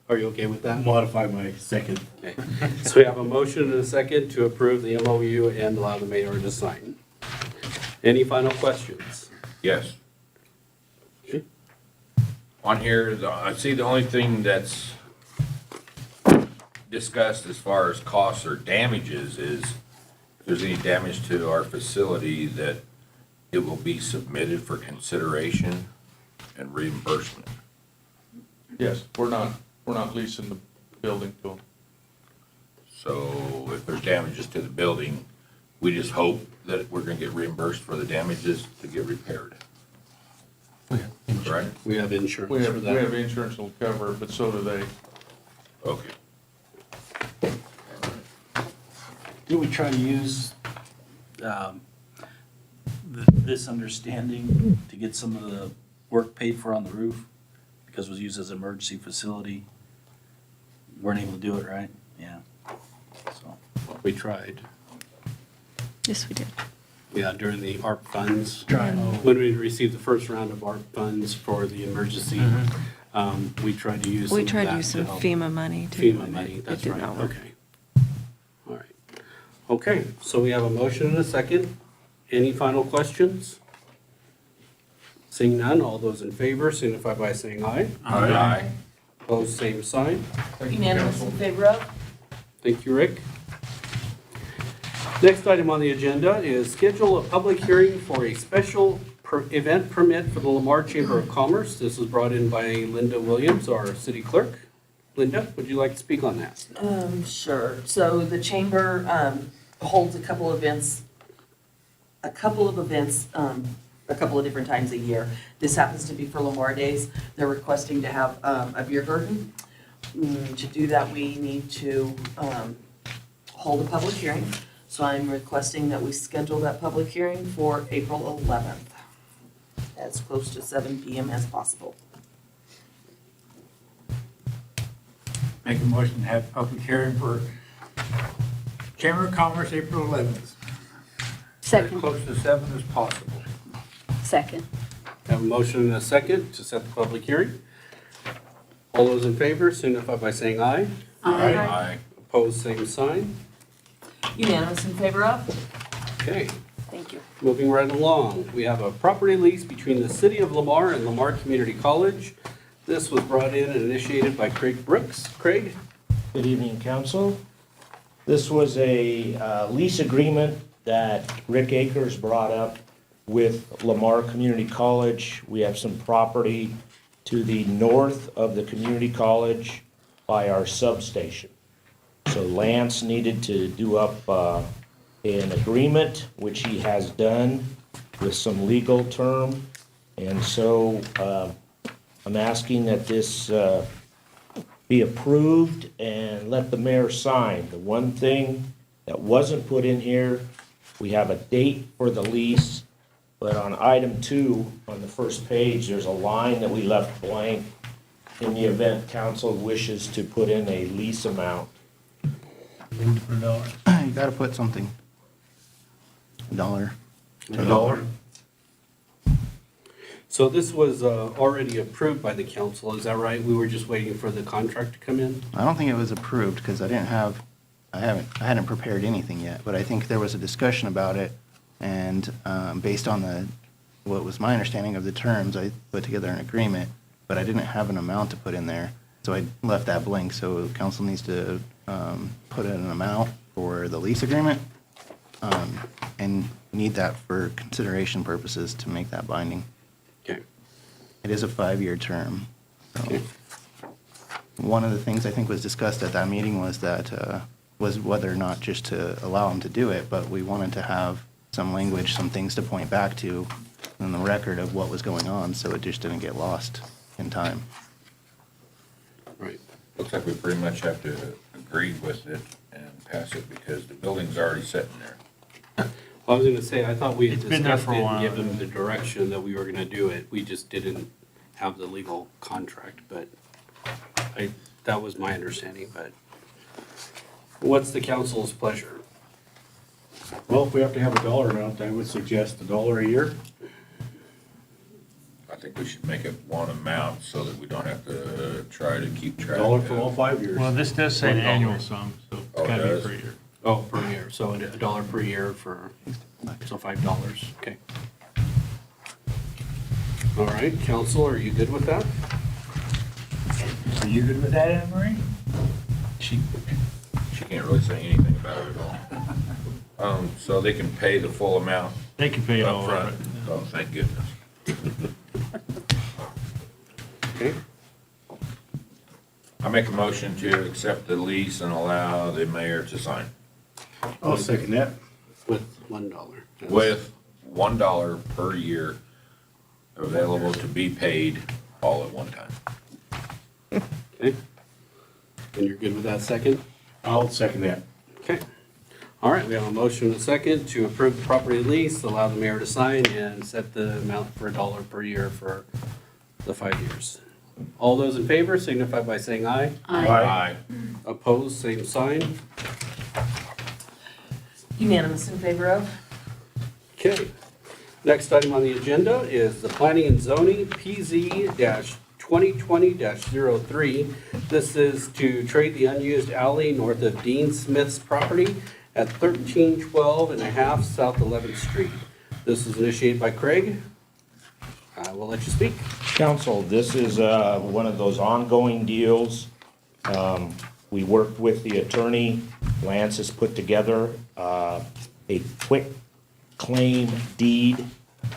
S1: Are you okay with that?
S3: Modify my second.
S1: Okay. So we have a motion and a second to approve the MOU and allow the mayor to sign. Any final questions?
S8: Yes.
S1: Okay.
S8: On here, I see the only thing that's discussed as far as costs or damages is if there's any damage to our facility, that it will be submitted for consideration and reimbursement.
S14: Yes, we're not leasing the building to them.
S8: So if there's damages to the building, we just hope that we're gonna get reimbursed for the damages to get repaired. Correct?
S1: We have insurance
S14: We
S1: for
S14: have
S1: that.
S14: insurance that'll cover it, but so do they.
S8: Okay.
S10: Did we try to use this understanding to get some of the work paid for on the roof? Because it was used as an emergency facility. Weren't able to do it, right? Yeah. So,
S1: We tried.
S5: Yes, we did.
S1: Yeah, during the ARP funds.
S10: Tried.
S1: When we received the first round of ARP funds for the emergency, we tried to use some
S5: We
S1: of
S5: tried to
S1: that
S5: use some
S1: help.
S5: FEMA money too.
S1: FEMA
S5: and
S1: money,
S5: it
S1: that's
S5: did
S1: right,
S5: not work.
S1: okay. All right. Okay, so we have a motion and a second. Any final questions? Seeing none, all those in favor signify by saying aye.
S8: Aye.
S1: Opposed, same sign.
S14: Thank you,
S4: Unanimous
S14: council.
S4: in favor of?
S1: Thank you, Rick. Next item on the agenda is schedule a public hearing for a special event permit for the Lamar Chamber of Commerce. This was brought in by Linda Williams, our city clerk. Linda, would you like to speak on that?
S4: Sure. So the chamber holds a couple of events a couple of different times a year. This happens to be for Lamar Days. They're requesting to have a beer garden. To do that, we need to hold a public hearing. So I'm requesting that we schedule that public hearing for April 11th, as close to 7 PM as possible.
S9: Make a motion to have public hearing for Chamber of Commerce, April 11th. As
S7: Second,
S9: close to 7 as possible.
S7: second.
S1: Have a motion and a second to set the public hearing. All those in favor signify by saying aye.
S8: Aye.
S1: Opposed, same sign.
S4: Unanimous in favor of?
S1: Okay,
S4: Thank you.
S1: moving right along. We have a property lease between the City of Lamar and Lamar Community College. This was brought in and initiated by Craig Brooks. Craig?
S15: Good evening, council. This was a lease agreement that Rick Akers brought up with Lamar Community College. We have some property to the north of the community college by our substation. So Lance needed to do up an agreement, which he has done with some legal term. And so I'm asking that this be approved and let the mayor sign. The one thing that wasn't put in here, we have a date for the lease But on item 2, on the first page, there's a line that we left blank in the event council wishes to put in a lease amount.
S12: You gotta put something. $1.
S15: $1?
S1: So this was already approved by the council, is that right? We were just waiting for the contract to come in?
S12: I don't think it was approved because I hadn't prepared anything yet, but I think there was a discussion about it. And based on what was my understanding of the terms, I put together an agreement, but I didn't have an amount to put in there. So I left that blank. So council needs to put in an amount for the lease agreement and need that for consideration purposes to make that binding.
S1: Okay.
S12: It is a 5-year term. So
S1: Okay.
S12: one of the things I think was discussed at that meeting was was whether or not just to allow them to do it, but we wanted to have some language, some things to point back to in the record of what was going on, so it just didn't get lost in time.
S1: Right.
S8: Looks like we pretty much have to agree with it and pass it because the building's already sitting there.
S1: I was gonna say, I thought we had
S6: It's been there
S1: discussed
S6: for a
S1: it and
S6: while.
S1: given the direction that we were gonna do it. We just didn't have the legal contract, but that was my understanding, but what's the council's pleasure?
S13: Well, if we have to have a dollar amount, I would suggest $1 a year.
S8: I think we should make it one amount so that we don't have to try to keep track.
S13: $1 for all 5 years.
S6: Well, this does say an
S1: $1.
S6: annual sum, so
S8: Oh,
S6: it's
S8: it
S6: gotta be
S8: does?
S6: per year.
S1: Oh, per year, so $1 per year so $5, okay. All right, council, are you good with that?
S9: Are you good with that, Anne Marie?
S8: She can't really say anything about it at all. So they can pay the full amount
S6: They can pay it all
S8: up
S6: up.
S8: front. Oh, thank goodness.
S1: Okay,
S8: I make a motion to accept the lease and allow the mayor to sign
S13: I'll second that.
S1: with $1.
S8: with $1 per year available to be paid all at one time.
S1: Okay. And you're good with that second?
S13: I'll second that.
S1: Okay. All right, we have a motion and a second to approve the property lease, allow the mayor to sign, and set the amount for $1 per year for the 5 years. All those in favor signify by saying aye.
S8: Aye.
S1: Opposed, same sign.
S4: Unanimous in favor of?
S1: Okay. Next item on the agenda is the planning and zoning PZ-2020-03. This is to trade the unused alley north of Dean Smith's property at 1312 and a half South 11th Street. This is initiated by Craig. I will let you speak.
S15: Council, this is one of those ongoing deals. We worked with the attorney. Lance has put together a quick claim deed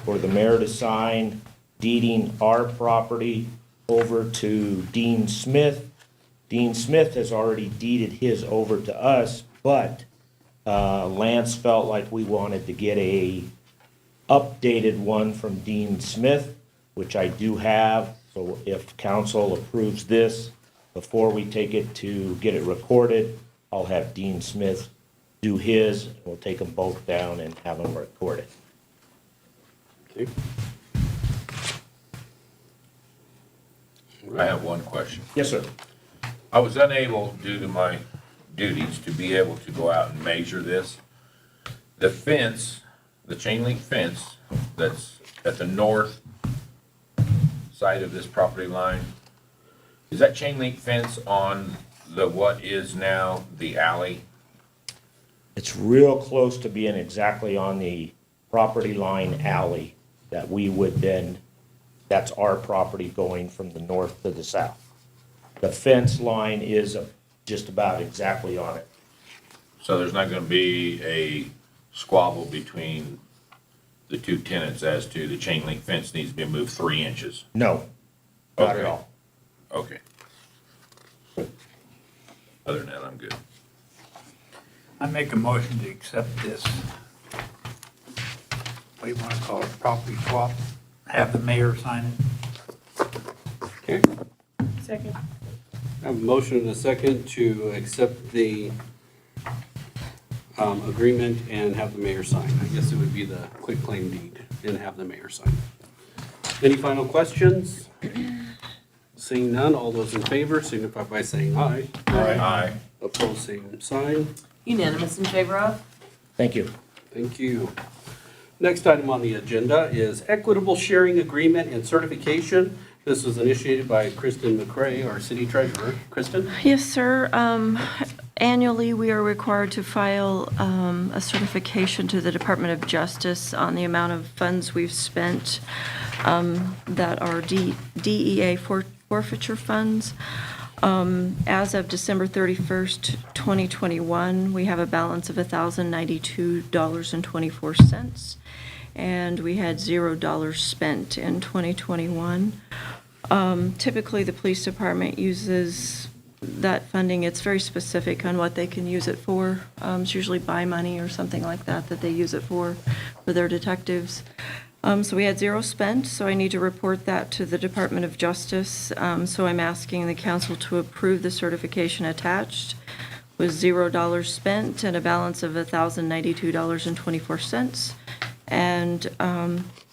S15: for the mayor to sign, deeding our property over to Dean Smith. Dean Smith has already deeded his over to us, but Lance felt like we wanted to get a updated one from Dean Smith, which I do have. So if council approves this, before we take it to get it recorded, I'll have Dean Smith do his. We'll take them both down and have them recorded.
S1: Okay.
S8: I have one question.
S15: Yes, sir.
S8: I was unable, due to my duties, to be able to go out and measure this. The fence, the chain link fence that's at the north side of this property line, is that chain link fence on the what is now the alley?
S15: It's real close to being exactly on the property line alley that we would then, that's our property going from the north to the south. The fence line is just about exactly on it.
S8: So there's not gonna be a squabble between the two tenants as to the chain link fence needs to be moved 3 inches?
S15: No, not at
S8: Okay.
S15: all.
S8: Okay. Other than that, I'm good.
S9: I make a motion to accept this. What do you want to call it, property swap? Have the mayor sign it.
S1: Okay.
S11: Second.
S1: I have a motion and a second to accept the agreement and have the mayor sign. I guess it would be the quitclaim deed. and have the mayor sign. Any final questions? Seeing none, all those in favor signify by saying aye.
S8: Aye.
S1: Opposed, same sign.
S4: Unanimous in favor of?
S15: Thank you.
S1: Thank you. Next item on the agenda is equitable sharing agreement and certification. This was initiated by Kristen McCray, our city treasurer. Kristen?
S5: Yes, sir. Annually, we are required to file a certification to the Department of Justice on the amount of funds we've spent that are DEA forfeiture funds. As of December 31st, 2021, we have a balance of $1,092.24, and we had $0 spent in 2021. Typically, the police department uses that funding. It's very specific on what they can use it for. It's usually buy money or something like that that they use it for their detectives. So we had $0 spent, so I need to report that to the Department of Justice. So I'm asking the council to approve the certification attached with $0 spent and a balance of $1,092.24. And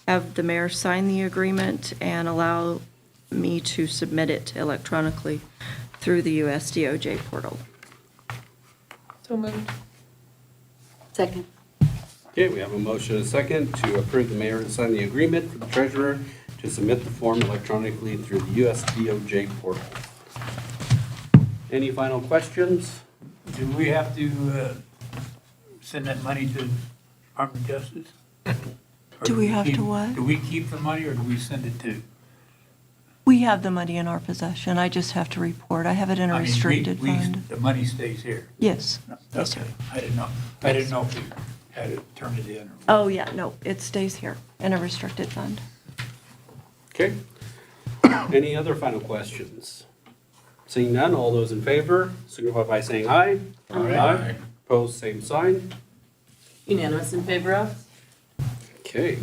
S5: have the mayor sign the agreement and allow me to submit it electronically through the US DOJ portal.
S11: So moved.
S7: Second.
S1: Okay, we have a motion and a second to approve the mayor to sign the agreement for the treasurer to submit the form electronically through the US DOJ portal. Any final questions?
S9: Do we have to send that money to Department of Justice? Or
S5: Do we have to
S9: keep-
S5: what?
S9: Do we keep the money or do we send it to?
S5: We have the money in our possession. I just have to report. I have it in a
S9: I mean,
S5: restricted fund.
S9: The money stays here?
S5: Yes. Yes, sir.
S9: Okay, I didn't know if you had to turn it in.
S5: Oh, yeah, no, it stays here in a restricted fund.
S1: Okay. Any other final questions? Seeing none, all those in favor signify by saying aye.
S8: Aye.
S1: Opposed, same sign.
S4: Unanimous in favor of?
S1: Okay.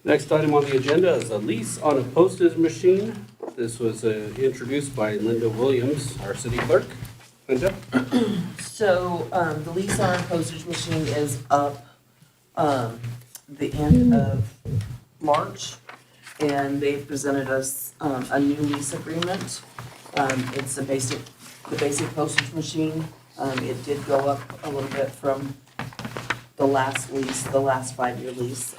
S1: Next item on the agenda is a lease on a postage machine. This was introduced by Linda Williams, our city clerk. Linda?
S4: So, the lease on our postage machine is up, the end of March, and they've presented us, a new lease agreement. It's the basic postage machine. It did go up a little bit from the last lease, the last 5-year lease.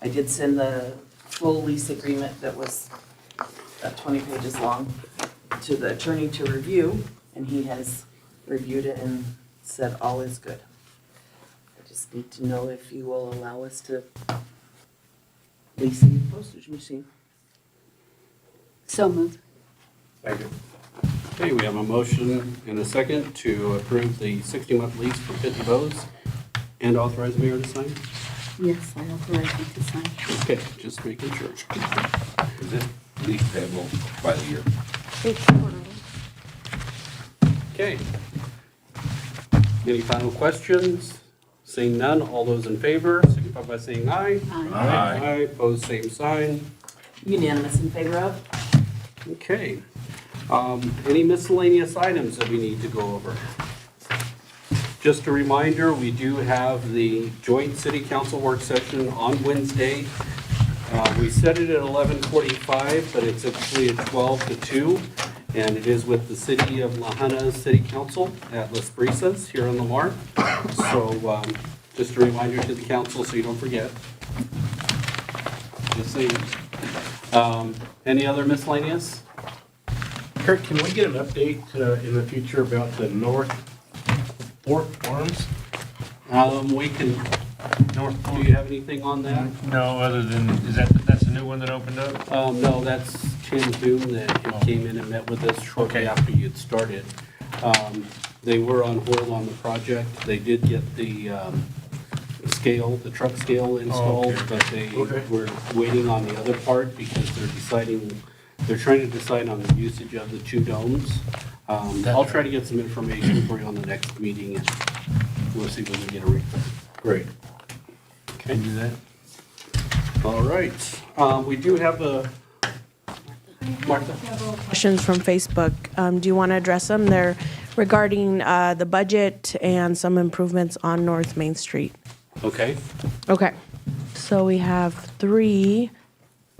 S4: I did send the full lease agreement that was 20 pages long to the attorney to review, and he has reviewed it and said all is good. I just need to know if you will allow us to lease the postage machine.
S7: So moved.
S1: Okay, we have a motion and a second to approve the 60-month lease for Pitney Bowes and authorize the mayor to sign.
S7: Yes, I authorize you to sign.
S1: Okay, just making sure.
S8: Is it lease payable by the year?
S1: Okay. Any final questions? Seeing none, all those in favor signify by saying aye.
S8: Aye.
S1: Aye, opposed, same sign.
S4: Unanimous in favor of?
S1: Okay. Any miscellaneous items that we need to go over? Just a reminder, we do have the joint city council work session on Wednesday. We set it at 11:45, but it's actually at 12 to 2, and it is with the city of La Junta City Council at Las Brisas here in Lamar. So just a reminder to the council so you don't forget. Just saying. Any other miscellaneous?
S10: Kurt, can we get an update in the future about the North Fork Farms?
S1: We can, do you have anything on that?
S6: No, other than, that's a new one that opened up?
S1: No, that's Tim Boone that came in and met with us shortly after you had started. They were on hold on the project. They did get the scale, the truck scale installed, but they were waiting on the other part because they're trying to decide on the usage of the 2 domes. I'll try to get some information for you on the next meeting, and we'll see when we get a report. Great. Okay.
S6: Do that.
S1: All right. We do have a, Martha?
S16: Questions from Facebook. Do you want to address them? They're regarding the budget and some improvements on North Main Street.
S1: Okay.
S16: Okay. So we have 3.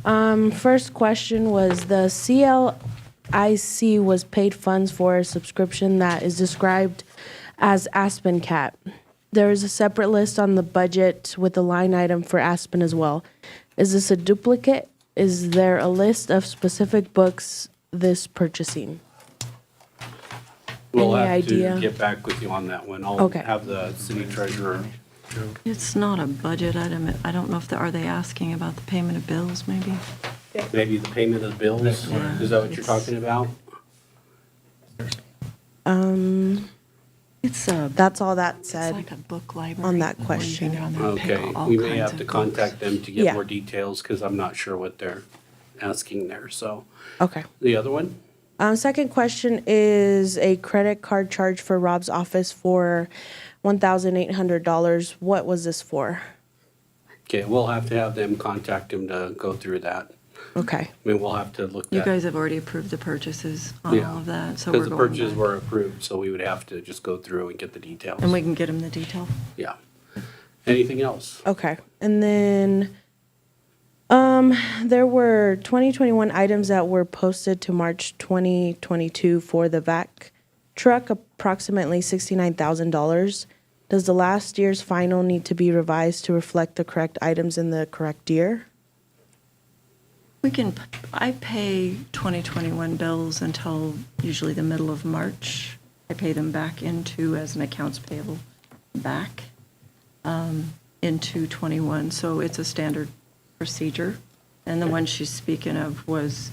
S16: First question was the CLIC was paid funds for a subscription that is described as Aspen Cat. There is a separate list on the budget with a line item for Aspen as well. Is this a duplicate? Is there a list of specific books this purchasing?
S1: We'll
S16: Any
S1: have
S16: idea?
S1: to get back with you on that one. I'll
S16: Okay.
S1: have the city treasurer.
S5: It's not a budget item. I don't know if, are they asking about the payment of bills, maybe?
S1: Maybe the payment of the bills?
S5: Yeah.
S1: Is that what you're talking about?
S16: That's all that
S5: It's
S16: said
S5: like a book library.
S16: on that
S5: where you can
S16: question.
S5: go on there and pick
S1: Okay,
S5: all
S1: we may
S5: kinds
S1: have
S5: of
S1: to
S5: books.
S1: contact them to get
S16: Yeah.
S1: more details because I'm not sure what they're asking there. So
S16: Okay.
S1: the other one?
S16: Second question is a credit card charge for Rob's office for $1,800. What was this for?
S1: Okay, we'll have to have them contact him to go through that.
S16: Okay.
S1: I mean, we'll have to look at.
S5: You guys have already approved the purchases on
S1: Yeah.
S5: all of that, so we're
S1: Because the
S5: going
S1: purchases
S5: back.
S1: were approved, so we would have to just go through and get the details.
S5: And we can get them the detail.
S1: Yeah. Anything else?
S16: Okay. And then there were 2021 items that were posted to March 2022 for the vac truck, approximately $69,000. Does the last year's final need to be revised to reflect the correct items in the correct year?
S5: I pay 2021 bills until usually the middle of March. I pay them back into, as an accounts payable, back into 21, so it's a standard procedure. And the one she's speaking of was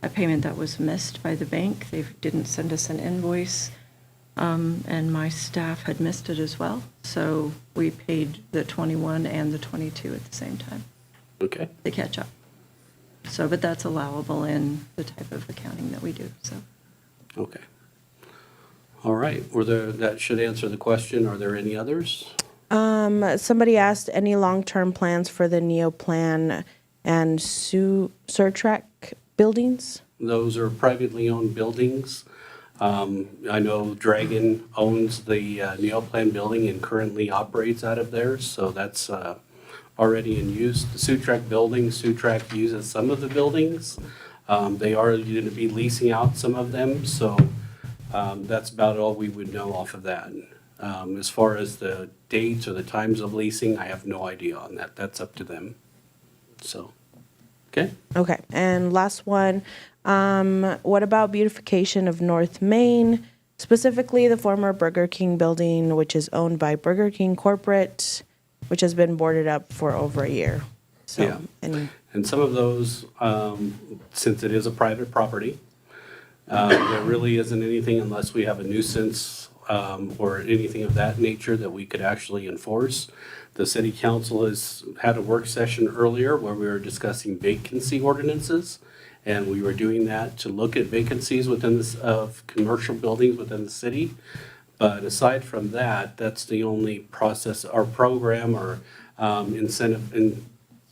S5: a payment that was missed by the bank. They didn't send us an invoice, and my staff had missed it as well. So we paid the 21 and the 22 at the same time
S1: Okay.
S5: to catch up. So, but that's allowable in the type of accounting that we do, so.
S1: Okay. All right. That should answer the question. Are there any others?
S16: Somebody asked any long-term plans for the Neoplan and Surtrack buildings?
S1: Those are privately owned buildings. I know Dragon owns the Neoplan building and currently operates out of there, so that's already in use. The Sutrac building, Sutrac uses some of the buildings. They are going to be leasing out some of them, so that's about all we would know off of that. As far as the dates or the times of leasing, I have no idea on that. That's up to them. So, okay.
S16: Okay, and last one, what about beautification of North Main, specifically the former Burger King building, which is owned by Burger King Corporate, which has been boarded up for over a year? So,
S1: Yeah. And some of those, since it is a private property, there really isn't anything unless we have a nuisance or anything of that nature that we could actually enforce. The city council has had a work session earlier where we were discussing vacancy ordinances. And we were doing that to look at vacancies of commercial buildings within the city. But aside from that, that's the only process or program or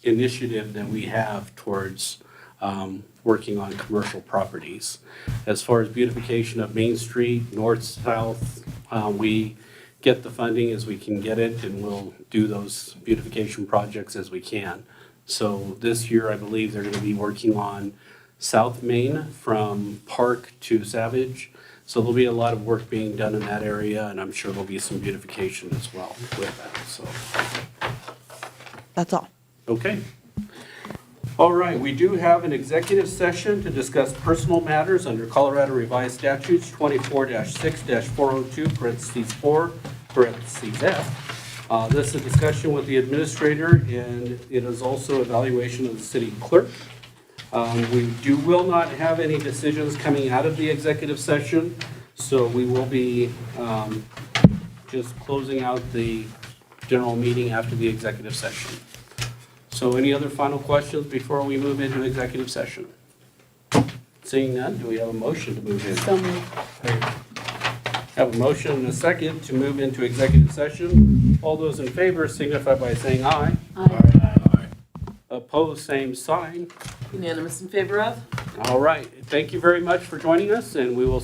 S1: initiative that we have towards working on commercial properties. As far as beautification of Main Street, north, south, we get the funding as we can get it, and we'll do those beautification projects as we can. So this year, I believe they're going to be working on South Main from Park to Savage. So there'll be a lot of work being done in that area, and I'm sure there'll be some beautification as well with that, so.
S16: That's all.
S1: Okay. All right, we do have an executive session to discuss personal matters under Colorado Revised Statutes 24-6-402, parentheses 4, parentheses F. This is a discussion with the administrator, and it is also evaluation of the city clerk. We will not have any decisions coming out of the executive session, so we will be just closing out the general meeting after the executive session. So any other final questions before we move into executive session? Seeing none, do we have a motion to move in?
S7: So moved.
S1: Have a motion and a second to move into executive session. All those in favor signify by saying aye.
S7: Aye.
S1: Opposed, same sign.
S4: Unanimous in favor of?
S1: All right, thank you very much for joining us, and we will